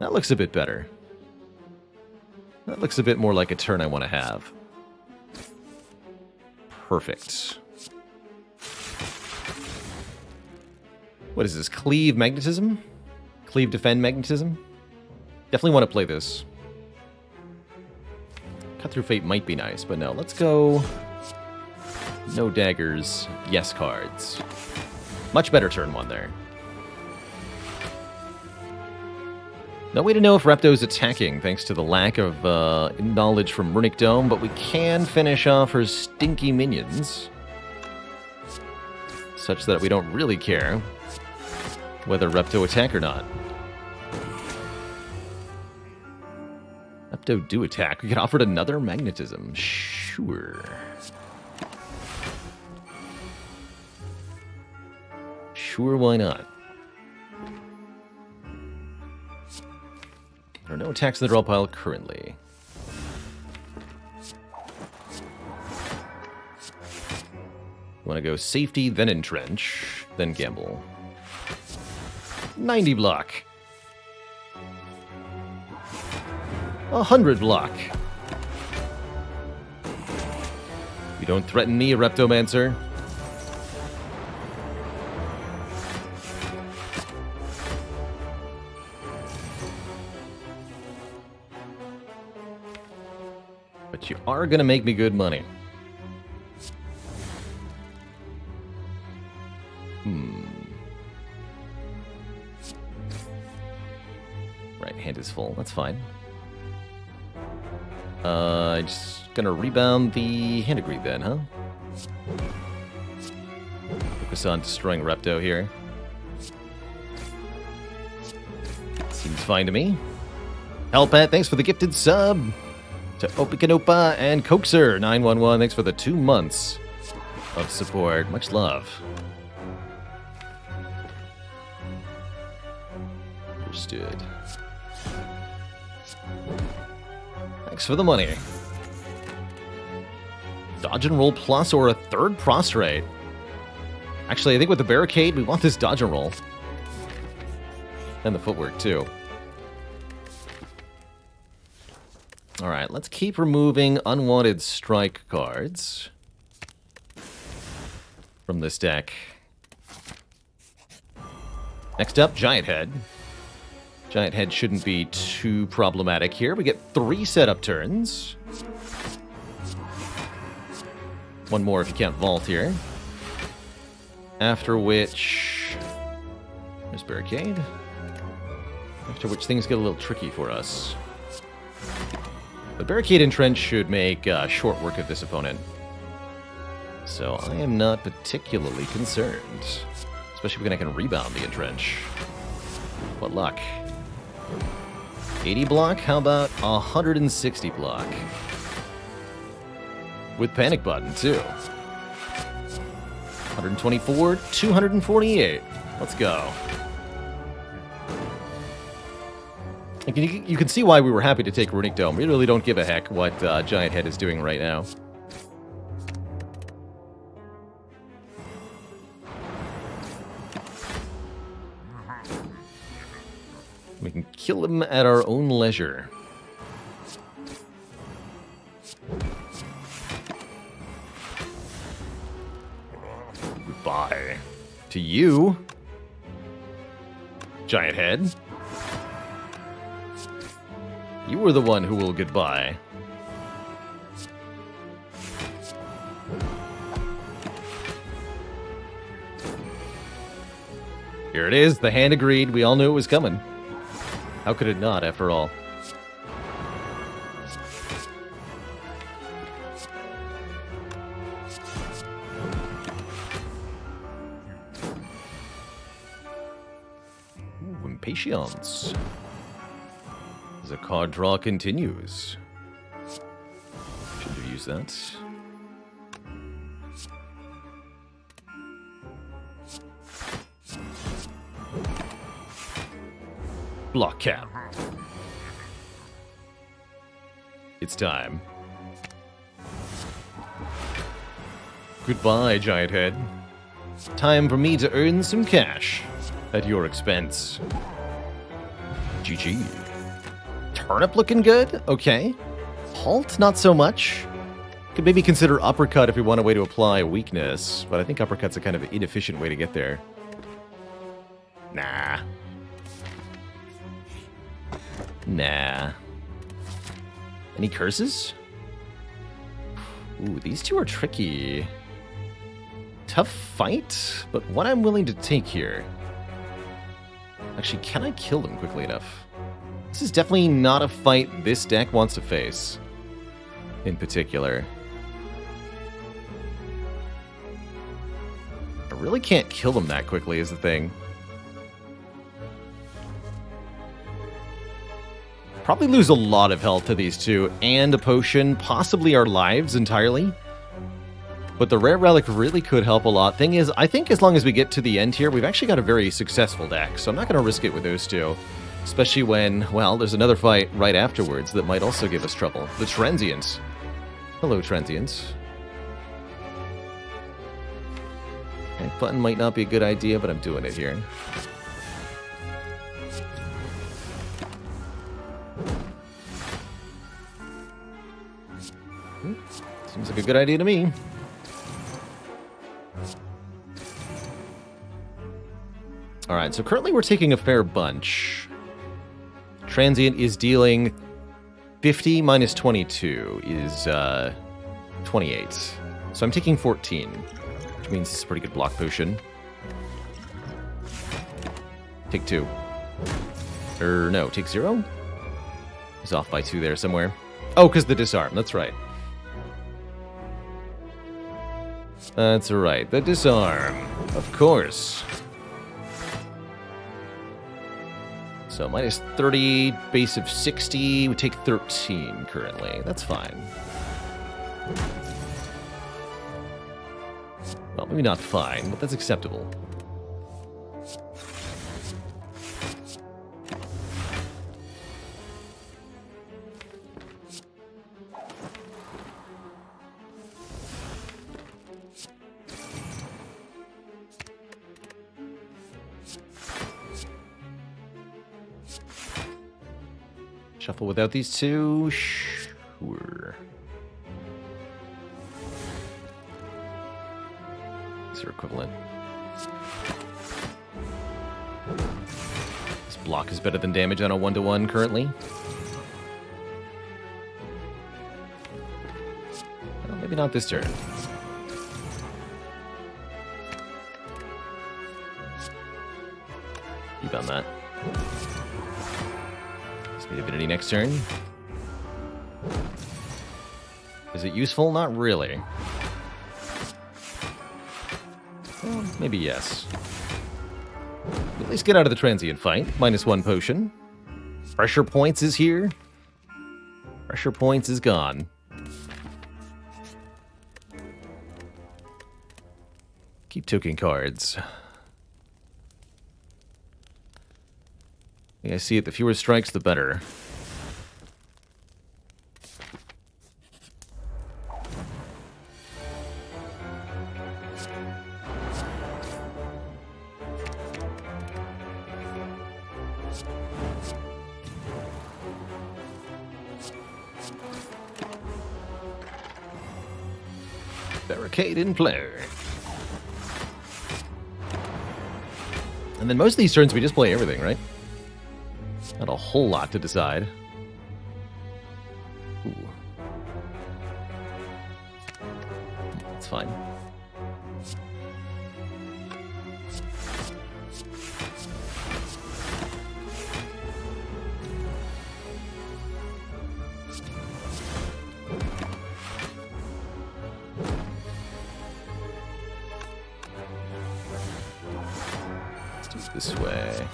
S1: That looks a bit better. That looks a bit more like a turn I want to have. Perfect. What is this? Cleave Magnetism? Cleave Defend Magnetism? Definitely want to play this. Cut Through Fate might be nice, but no. Let's go... No daggers, yes cards. Much better turn 1 there. No way to know if Repto's attacking, thanks to the lack of knowledge from Runic Dome, but we can finish off her stinky minions. Such that we don't really care whether Repto attack or not. Repto do attack. We get offered another magnetism. Sure. Sure, why not? There are no attacks in the draw pile currently. You want to go safety, then entrench, then gamble. 90 block. 100 block. You don't threaten me, Reptomancer. But you are going to make me good money. Right, hand is full. That's fine. Just gonna rebound the hand agree then, huh? Focus on destroying Repto here. Seems fine to me. Hellpat, thanks for the gifted sub. To Opikanopa and Coaxer911, thanks for the 2 months of support. Much love. Understood. Thanks for the money. Dodge and roll plus or a 3rd prostrate. Actually, I think with the barricade, we want this dodge and roll. And the footwork, too. Alright, let's keep removing unwanted strike cards from this deck. Next up, Giant Head. Giant Head shouldn't be too problematic here. We get 3 setup turns. 1 more if you can't vault here. After which... There's Barricade. After which things get a little tricky for us. The Barricade and Trench should make short work of this opponent. So I am not particularly concerned. Especially when I can rebound the Entrench. What luck. 80 block? How about 160 block? With Panic Button, too. 124, 248. Let's go. You can see why we were happy to take Runic Dome. We really don't give a heck what Giant Head is doing right now. We can kill him at our own leisure. Goodbye. To you. Giant head. You were the one who will goodbye. Here it is, the hand agreed. We all knew it was coming. How could it not, after all? Ooh, impatience. As the card draw continues. Should have used that. Block cap. It's time. Goodbye, giant head. Time for me to earn some cash at your expense. GG. Turnip looking good? Okay. Halt, not so much. Could maybe consider uppercut if we want a way to apply a weakness, but I think uppercut's a kind of inefficient way to get there. Nah. Nah. Any curses? Ooh, these two are tricky. Tough fight, but what I'm willing to take here. Actually, can I kill them quickly enough? This is definitely not a fight this deck wants to face. In particular. I really can't kill them that quickly is the thing. Probably lose a lot of health to these two, and a potion, possibly our lives entirely. But the rare relic really could help a lot. Thing is, I think as long as we get to the end here, we've actually got a very successful deck, so I'm not going to risk it with those two. Especially when, well, there's another fight right afterwards that might also give us trouble. The Transients. Hello, Transients. Back button might not be a good idea, but I'm doing it here. Seems like a good idea to me. Alright, so currently we're taking a fair bunch. Transient is dealing 50 minus 22 is 28. So I'm taking 14, which means it's a pretty good block potion. Take 2. No, take 0? He's off by 2 there somewhere. Oh, because the disarm, that's right. That's right, the disarm. Of course. So minus 30, base of 60. We take 13 currently. That's fine. Well, maybe not fine, but that's acceptable. Shuffle without these two? Sure. These are equivalent. This block is better than damage on a 1-to-1 currently. Well, maybe not this turn. Keep on that. Ability next turn. Is it useful? Not really. Well, maybe yes. At least get out of the transient fight. -1 potion. Pressure points is here. Pressure points is gone. Keep token cards. Yeah, I see it. The fewer strikes, the better. Barricade in play. And then most of these turns we just play everything, right? Not a whole lot to decide. Ooh. That's fine. Let's do it this way.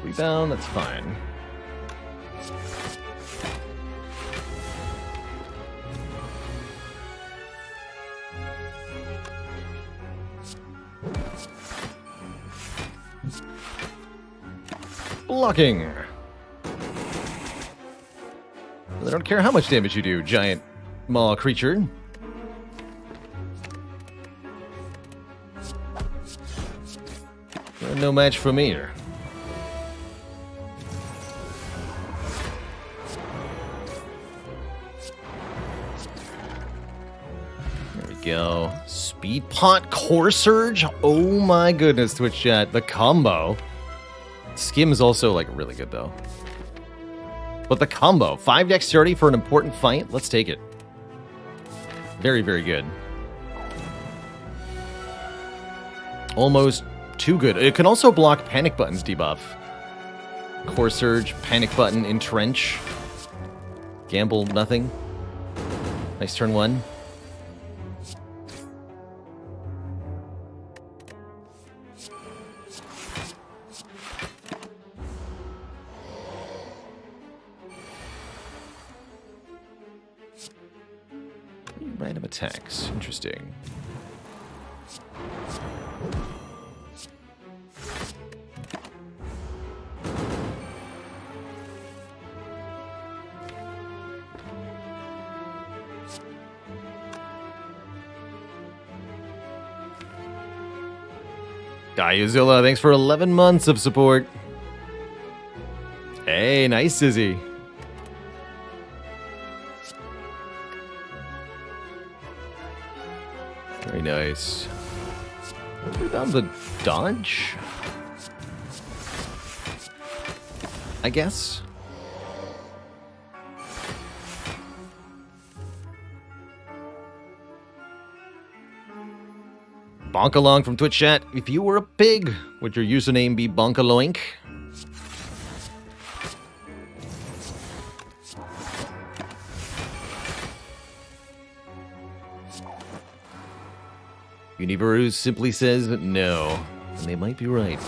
S1: Rebound, that's fine. Blocking. I don't care how much damage you do, giant maw creature. You're no match for me. Go. Speed Pot Core Surge. Oh my goodness, Twitch chat. The combo. Skim is also like really good though. But the combo. 5 dexterity for an important fight. Let's take it. Very, very good. Almost too good. It can also block Panic Button's debuff. Core Surge, Panic Button, Entrench. Gamble, nothing. Nice turn 1. Random attacks. Interesting. Guyuzilla, thanks for 11 months of support. Hey, nice, Sizzy. Very nice. Let's rebound the dodge, I guess. Bonkalong from Twitch chat. If you were a pig, would your username be Bonkaloink? Universe simply says no, and they might be right.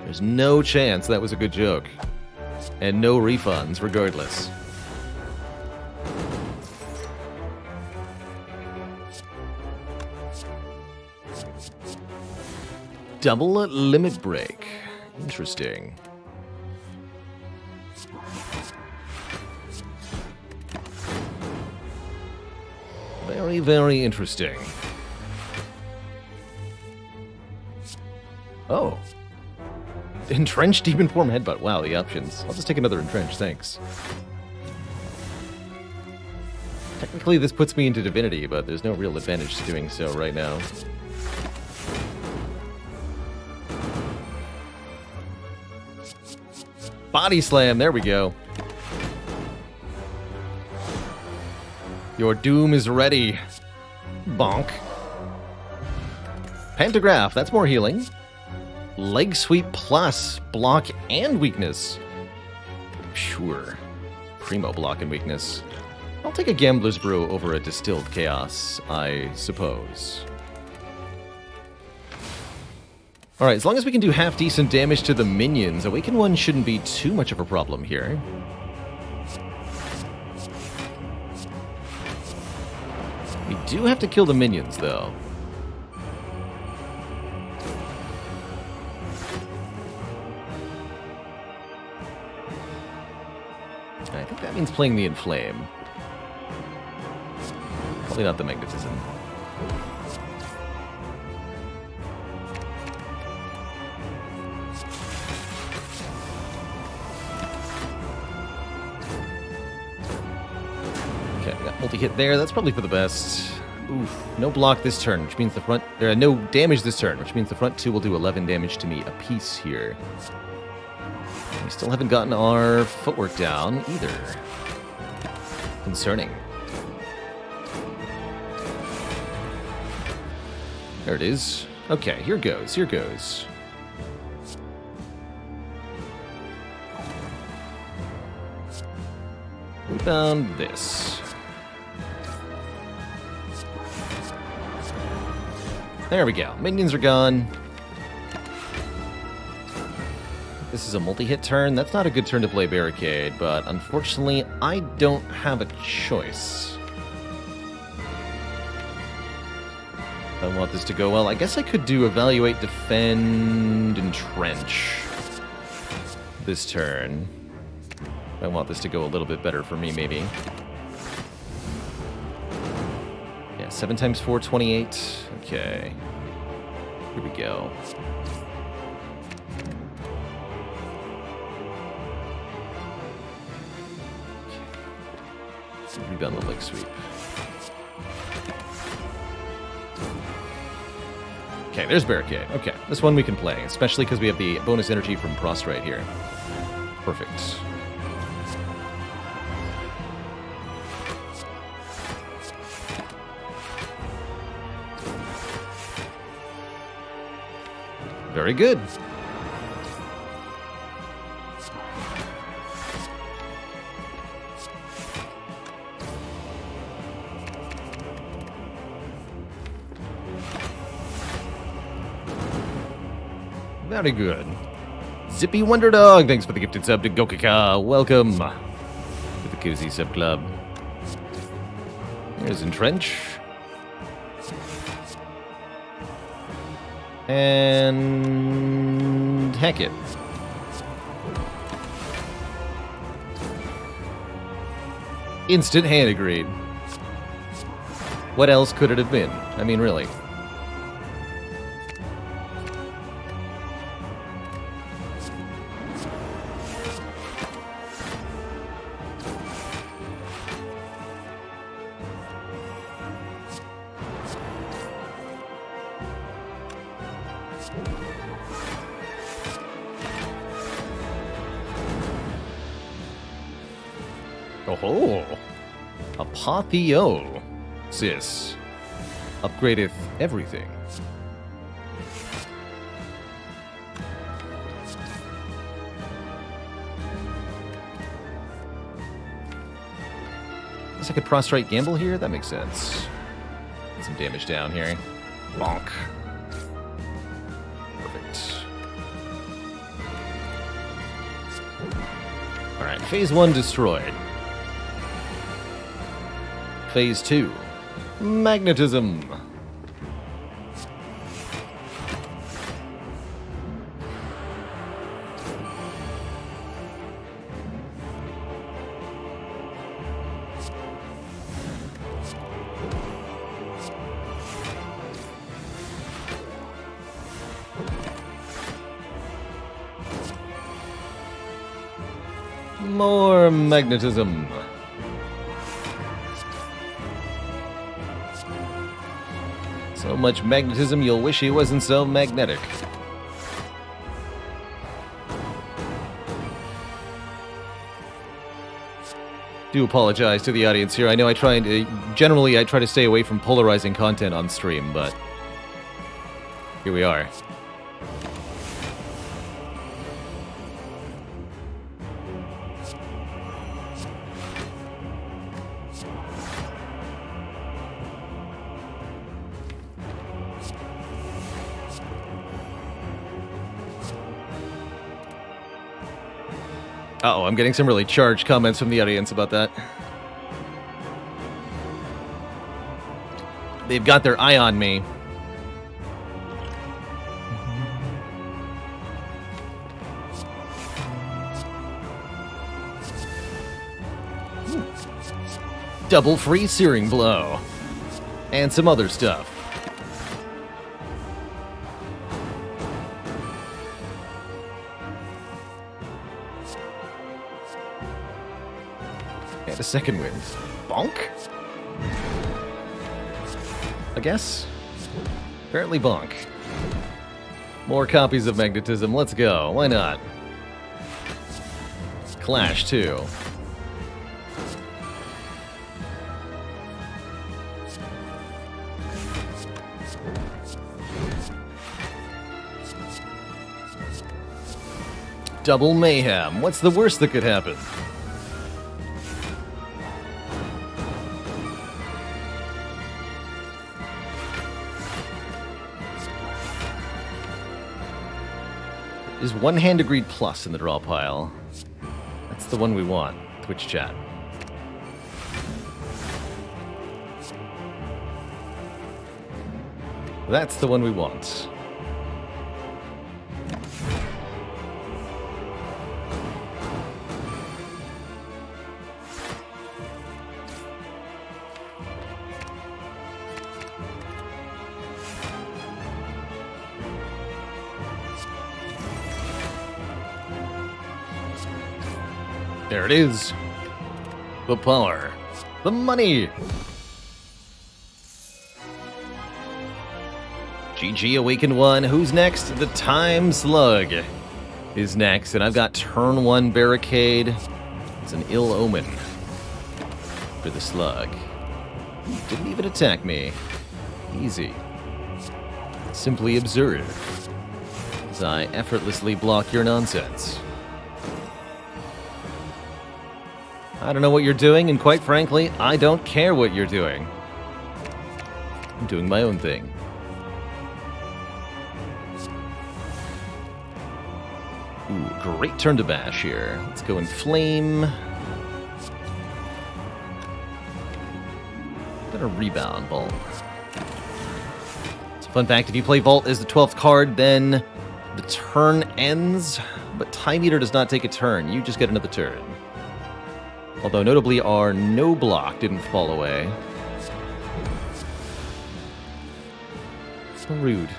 S1: There's no chance that was a good joke, and no refunds regardless. Double limit break. Interesting. Very, very interesting. Oh. Entrench Demon Form Headbutt. Wow, the options. I'll just take another Entrench, thanks. Technically, this puts me into Divinity, but there's no real advantage to doing so right now. Body Slam, there we go. Your doom is ready. Bonk. Pantograph, that's more healing. Leg Sweep plus block and weakness. Sure. Primo block and weakness. I'll take a Gambler's Brew over a Distilled Chaos, I suppose. Alright, as long as we can do half-decent damage to the minions, Awaken 1 shouldn't be too much of a problem here. We do have to kill the minions, though. I think that means playing the Inflame. Probably not the Magnificent. Multi-hit there. That's probably for the best. Oof. No block this turn, which means the front... no damage this turn, which means the front two will do 11 damage to me apiece here. We still haven't gotten our footwork down either. Concerning. There it is. Okay, here goes, here goes. We found this. There we go. Minions are gone. This is a multi-hit turn. That's not a good turn to play Barricade, but unfortunately, I don't have a choice. I want this to go well. I guess I could do Evaluate, Defend, Entrench this turn. I want this to go a little bit better for me, maybe. Yeah, 7 times 4, 28. Okay. Here we go. Rebound the leg sweep. Okay, there's Barricade. Okay, this one we can play, especially because we have the bonus energy from Prostrate here. Perfect. Very good. Very good. Zippy Wonder Dog, thanks for the gifted sub to Gokaka. Welcome to the Cozy Sub Club. Here's Entrench. And heck it. Instant hand agreed. What else could it have been? I mean, really. Oh, Apotheosis upgradeth everything. Guess I could Prostrate Gamble here? That makes sense. Get some damage down here. Bonk. Perfect. Alright, phase 1 destroyed. Phase 2. Magnetism. More magnetism. So much magnetism, you'll wish he wasn't so magnetic. Do apologize to the audience here. I know I try to stay away from polarizing content on stream, but here we are. Uh-oh, I'm getting some really charged comments from the audience about that. They've got their eye on me. Double free Searing Blow. And some other stuff. And a second wind. Bonk. I guess? Apparently bonk. More copies of magnetism. Let's go. Why not? Clash, too. Double mayhem. What's the worst that could happen? Is one hand agreed plus in the draw pile. That's the one we want. Twitch chat. That's the one we want. There it is. The power. The money. GG Awakened 1. Who's next? The Time Slug is next. And I've got turn 1 Barricade. It's an ill omen for the Slug. Didn't even attack me. Easy. Simply observe as I effortlessly block your nonsense. I don't know what you're doing, and quite frankly, I don't care what you're doing. I'm doing my own thing. Ooh, great turn to bash here. Let's go Inflame. Got a Rebound Bolt. It's a fun fact, if you play Vault as the 12th card, then the turn ends, but Time Eater does not take a turn. You just get another turn. Although, notably, our no block didn't fall away. So rude.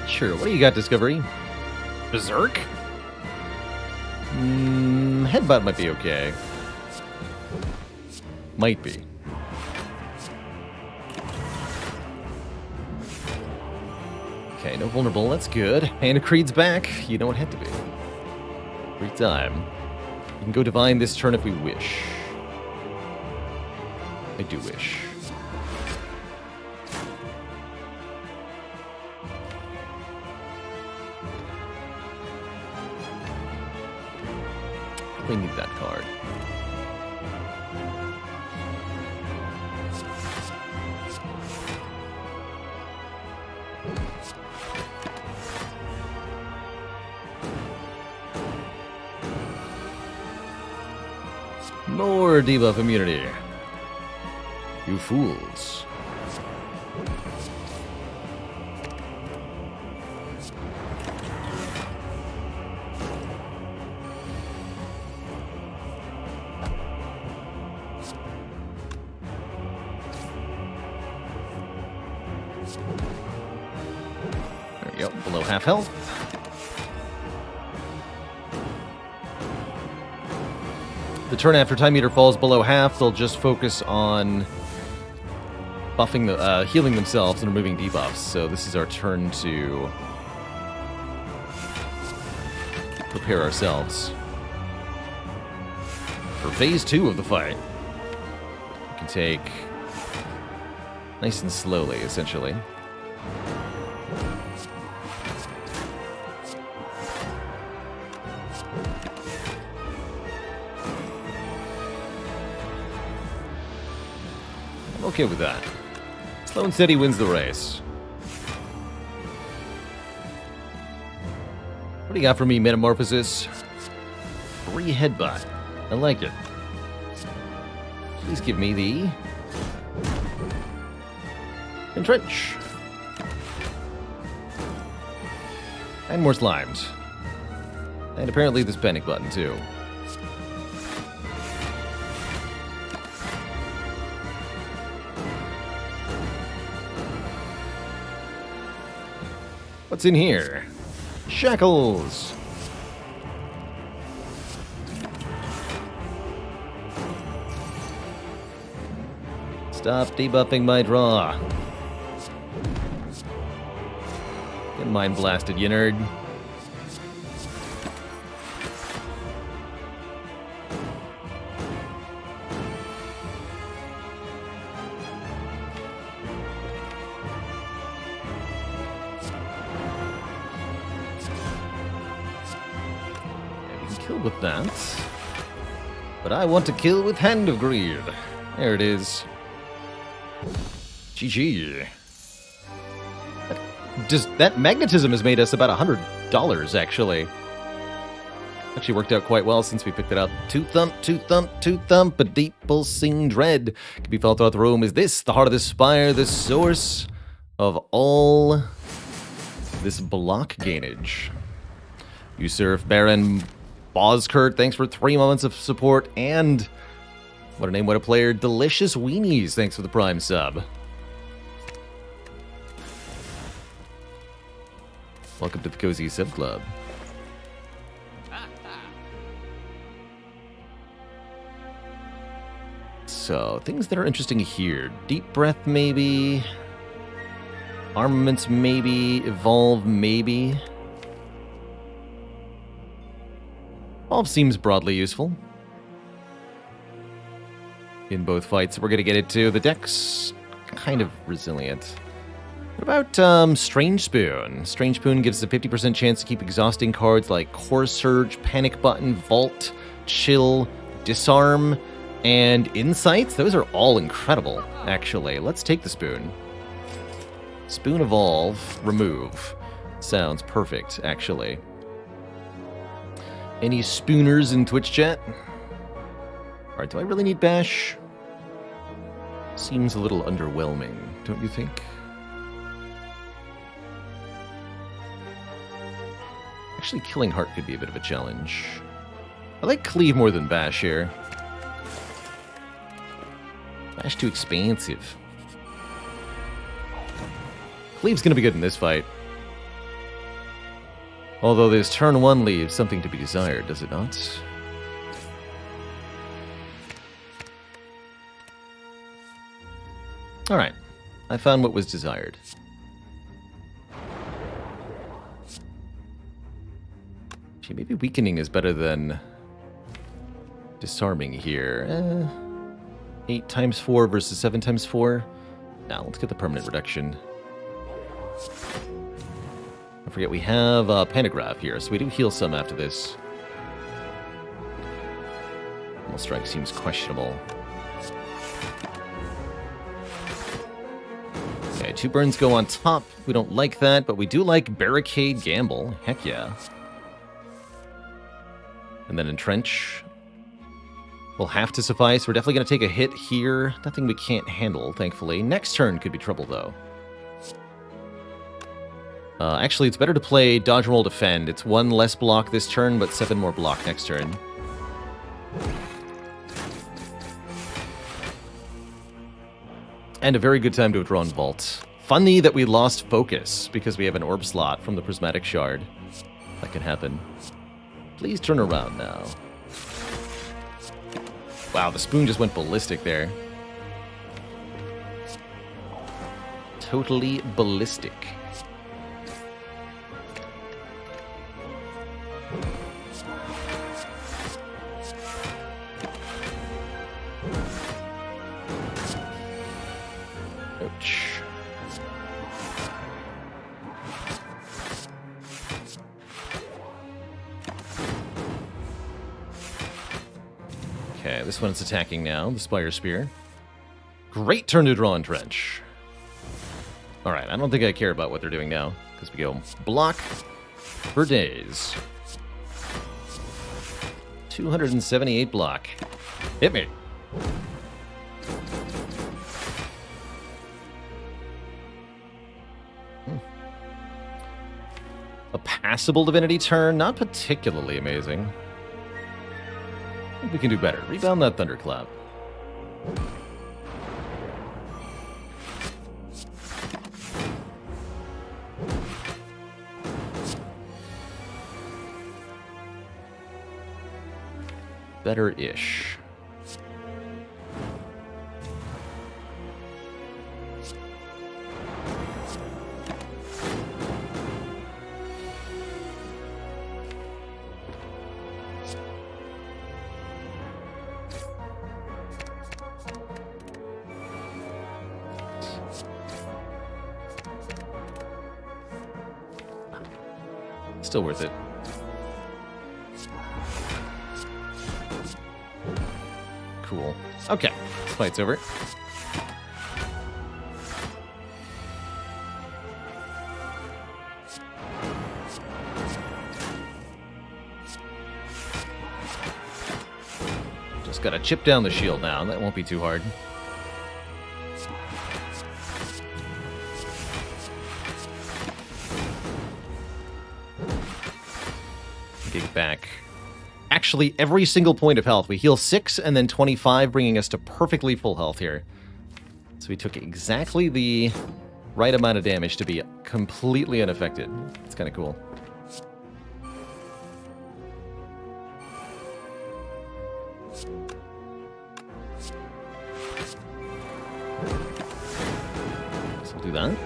S1: Sure, what do you got, Discovery? Berserk? Headbutt might be okay. Might be. Okay, no vulnerable, that's good. And Creed's back. You know it had to be. Great time. We can go Divine this turn if we wish. I do wish. We need that card. More debuff immunity. You fools. There we go, below half health. The turn after Time Eater falls below half, they'll just focus on buffing the healing themselves and removing debuffs. So this is our turn to prepare ourselves for phase 2 of the fight. We can take nice and slowly, essentially. I'm okay with that. Slow and steady wins the race. What do you got for me, Metamorphosis? 3 headbutt. I like it. Please give me the Entrench. And more slimes. And apparently this panic button, too. What's in here? Shackles! Stop debuffing my draw. Get mind blasted, you nerd. Kill with that. But I want to kill with Hand of Greed. There it is. GG. That magnetism has made us about $100, actually. Actually worked out quite well since we picked it up. Two thump, a deep pulsing dread. Can be felt throughout the room. Is this the heart of the spire, the source of all this block gainage? Usurp Baron Bozkurt, thanks for 3 moments of support, and what a name, what a player, Delicious Weenies, thanks for the Prime sub. Welcome to the Cozy Sub Club. So, things that are interesting here. Deep Breath, maybe. Armaments, maybe. Evolve, maybe. Evolve seems broadly useful in both fights. We're going to get it to the deck's kind of resilient. What about Strange Spoon? Strange Spoon gives a 50% chance to keep exhausting cards like Core Surge, Panic Button, Vault, Chill, Disarm, and Insights. Those are all incredible, actually. Let's take the Spoon. Spoon Evolve, remove. Sounds perfect, actually. Any spooners in Twitch chat? Alright, do I really need Bash? Seems a little underwhelming, don't you think? Actually, Killing Heart could be a bit of a challenge. I like Cleave more than Bash here. Bash too expansive. Cleave's gonna be good in this fight. Although this turn 1 leaves something to be desired, does it not? Alright, I found what was desired. Gee, maybe weakening is better than disarming here. 8 times 4 versus 7 times 4? Now, let's get the permanent reduction. Don't forget, we have Pantograph here, so we do heal some after this. Normal Strike seems questionable. Okay, 2 burns go on top. We don't like that, but we do like Barricade Gamble. Heck yeah. And then Entrench will have to suffice. We're definitely going to take a hit here. Nothing we can't handle, thankfully. Next turn could be trouble, though. Actually, it's better to play Dodge, Roll, Defend. It's 1 less block this turn, but 7 more block next turn. And a very good time to have drawn Vault. Funny that we lost Focus, because we have an Orb slot from the Prismatic Shard. That can happen. Please turn around now. Wow, the Spoon just went ballistic there. Totally ballistic. Ouch. Okay, this one's attacking now, the Spire Spear. Great turn to draw Entrench. Alright, I don't think I care about what they're doing now, because we go block for days. 278 block. Hit me. A passable Divinity turn. Not particularly amazing. I think we can do better. Rebound that Thunderclap. Better-ish. Still worth it. Cool. Okay, this fight's over. Just gotta chip down the shield now. That won't be too hard. Get back. Actually, every single point of health. We heal 6 and then 25, bringing us to perfectly full health here. So we took exactly the right amount of damage to be completely unaffected. It's kind of cool. So we'll do that.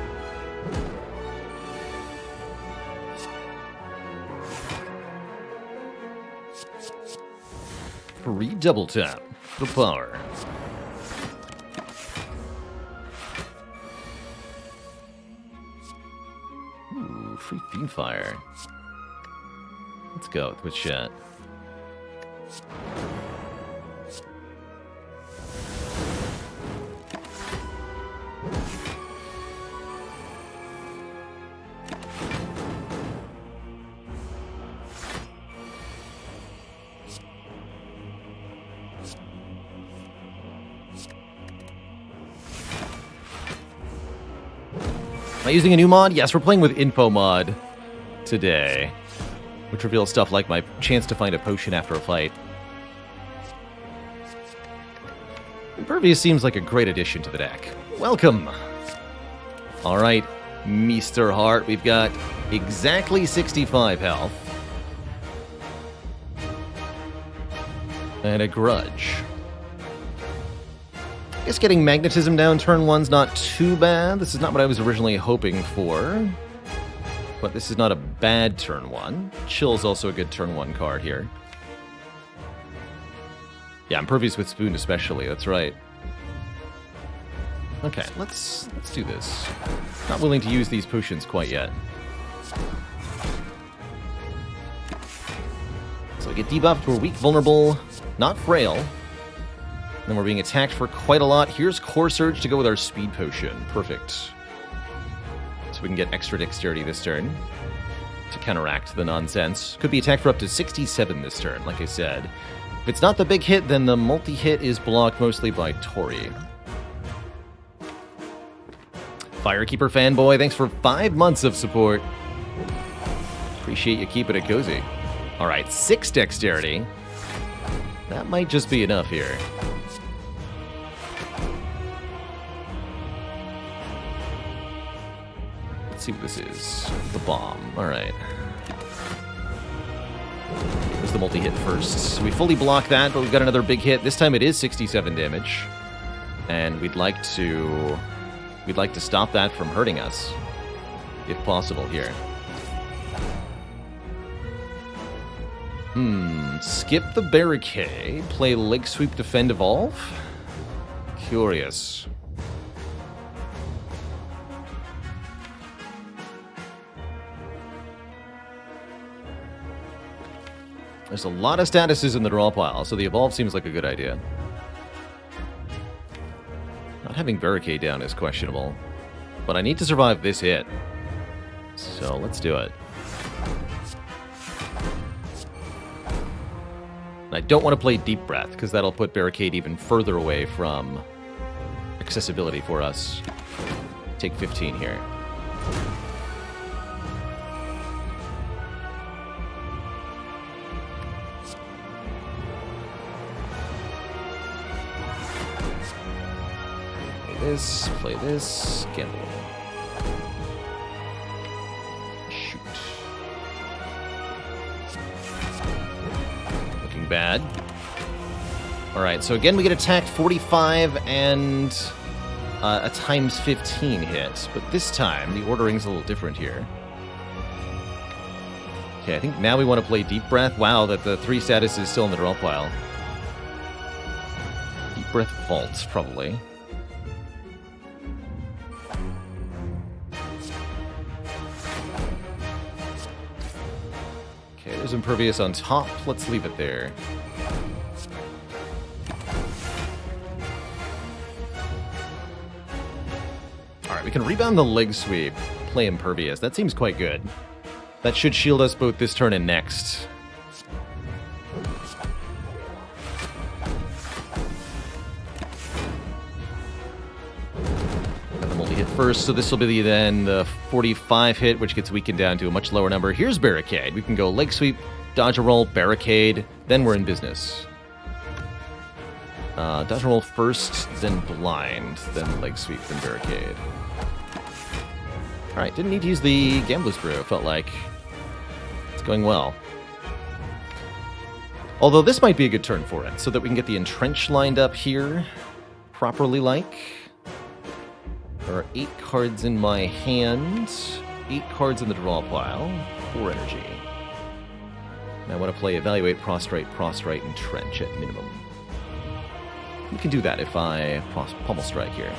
S1: Free double tap for power. Ooh, free Fiend Fire. Let's go with chat. Am I using a new mod? Yes, we're playing with Info Mod today, which reveals stuff like my chance to find a potion after a fight. Impervious seems like a great addition to the deck. Welcome! Alright, Mr. Hart, we've got exactly 65 health. And a Grudge. I guess getting Magnetism down turn 1's not too bad. This is not what I was originally hoping for. But this is not a bad turn 1. Chill's also a good turn 1 card here. Yeah, Impervious with Spoon especially, that's right. Okay, let's do this. Not willing to use these potions quite yet. So we get debuffed, we're weak, vulnerable, not frail. Then we're being attacked for quite a lot. Here's Core Surge to go with our Speed Potion. Perfect. So we can get extra dexterity this turn to counteract the nonsense. Could be attacked for up to 67 this turn, like I said. If it's not the big hit, then the multi-hit is blocked mostly by Tori. Firekeeper fanboy, thanks for 5 months of support. Appreciate you keeping it cozy. Alright, 6 dexterity. That might just be enough here. Let's see what this is. The bomb. Alright. Here's the multi-hit first. So we fully block that, but we've got another big hit. This time it is 67 damage. And we'd like to stop that from hurting us, if possible here. Skip the Barricade. Play Leg Sweep, Defend, Evolve? Curious. There's a lot of statuses in the draw pile, so the Evolve seems like a good idea. Not having Barricade down is questionable, but I need to survive this hit. So let's do it. And I don't want to play Deep Breath, because that'll put Barricade even further away from accessibility for us. Take 15 here. play this, gamble. Shoot. Looking bad. Alright, so again we get attacked 45 and a times 15 hit, but this time the ordering's a little different here. Okay, I think now we want to play Deep Breath. Wow, that the 3 status is still in the draw pile. Deep Breath Vault, probably. Okay, there's Impervious on top. Let's leave it there. Alright, we can rebound the leg sweep, play Impervious. That seems quite good. That should shield us both this turn and next. Got the multi-hit first, so this will be then the 45 hit, which gets weakened down to a much lower number. Here's Barricade. We can go leg sweep, dodge a roll, Barricade, then we're in business. Dodge a roll first, then blind, then leg sweep, then Barricade. Alright, didn't need to use the Gambler's Brew, felt like. It's going well. Although this might be a good turn for it, so that we can get the Entrench lined up here, properly like. There are 8 cards in my hand, 8 cards in the draw pile, 4 energy. And I want to play Evaluate, Prostrate, Entrench at minimum. We can do that if I Pummel Strike here.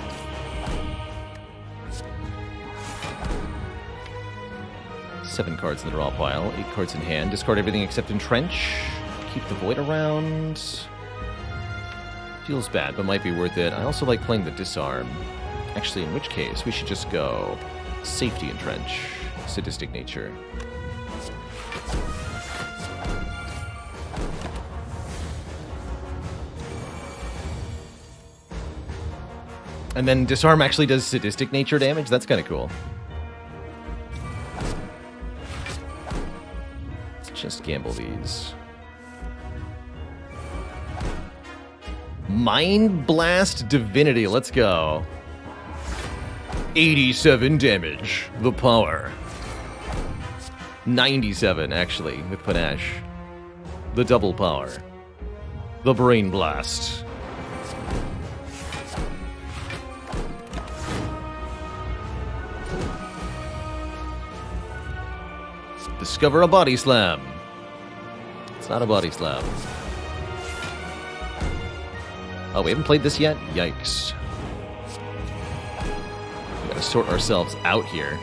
S1: Seven cards in the draw pile, 8 cards in hand. Discard everything except Entrench. Keep the Void around. Feels bad, but might be worth it. I also like playing the Disarm. Actually, in which case, we should just go Safety Entrench. Sadistic Nature. And then Disarm actually does Sadistic Nature damage? That's kind of cool. Just gamble these. Mind Blast Divinity, let's go. 87 damage, the power. 97, actually, with Panache. The double power. The Brain Blast. Discover a Body Slam. It's not a Body Slam. Oh, we haven't played this yet? Yikes. We gotta sort ourselves out here.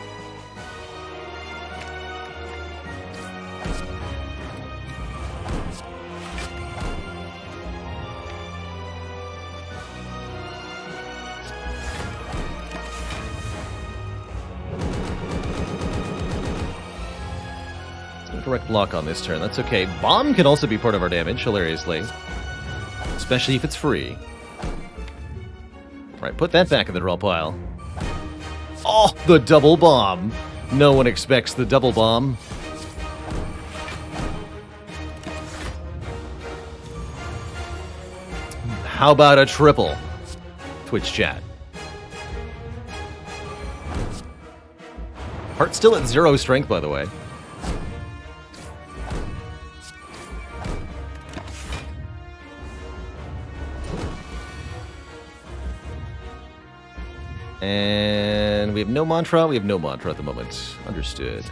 S1: Direct block on this turn. That's okay. Bomb can also be part of our damage, hilariously. Especially if it's free. Right, put that back in the draw pile. Oh, the double bomb. No one expects the double bomb. How about a triple? Twitch chat. Heart's still at 0 strength, by the way. And we have no mantra. We have no mantra at the moment. Understood.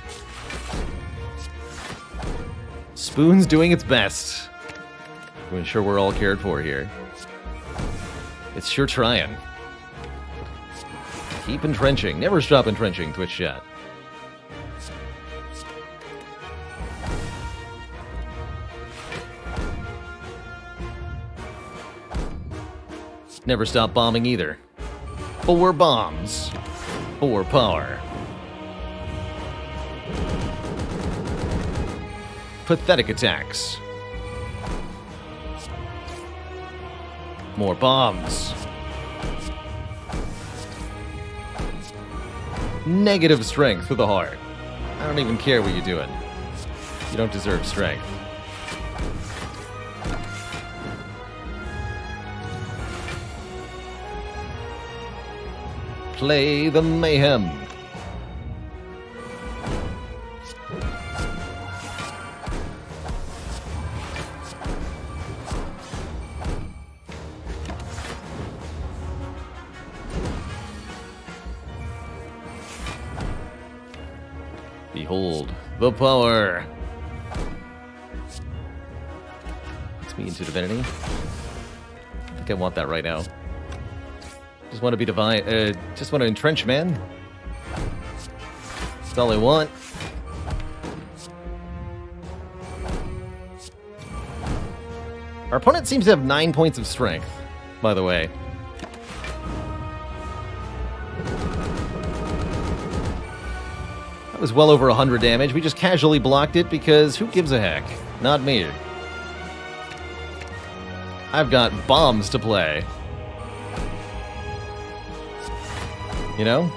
S1: Spoon's doing its best to ensure we're all cared for here. It's sure trying. Keep entrenching. Never stop entrenching, Twitch chat. Never stop bombing either. 4 bombs. 4 power. Pathetic attacks. More bombs. Negative strength for the heart. I don't even care what you're doing. You don't deserve strength. Play the mayhem. Behold the power. It's me into divinity. I think I want that right now. Just want to be divine. Just want to entrench, man. That's all I want. Our opponent seems to have 9 points of strength, by the way. That was well over 100 damage. We just casually blocked it because who gives a heck? Not me. I've got bombs to play. You know?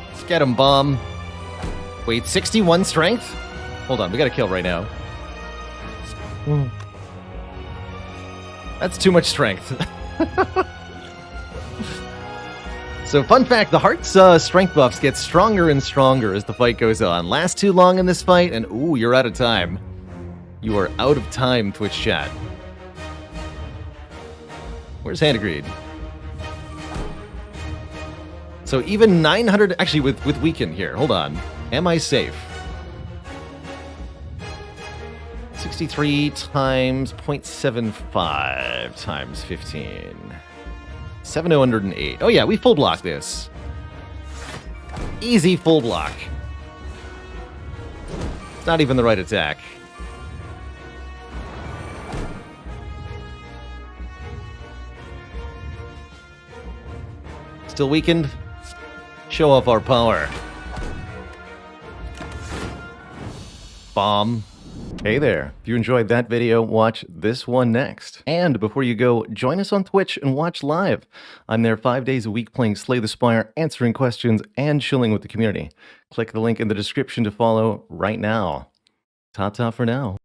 S1: Let's get him, bomb. Wait, 61 strength? Hold on, we gotta kill right now. That's too much strength. So, fun fact, the Heart's strength buffs get stronger and stronger as the fight goes on. Last too long in this fight, and ooh, you're out of time. You are out of time, Twitch chat. Where's Handagreed? So even 900... Actually, with Weaken here. Hold on. Am I safe? 63 times 0.75 times 15. 708. Oh yeah, we full block this. Easy full block. It's not even the right attack. Still weakened? Show off our power. Bomb. Hey there. If you enjoyed that video, watch this one next. And before you go, join us on Twitch and watch live. I'm there 5 days a week playing Slay the Spire, answering questions, and chilling with the community. Click the link in the description to follow right now. Ta-ta for now.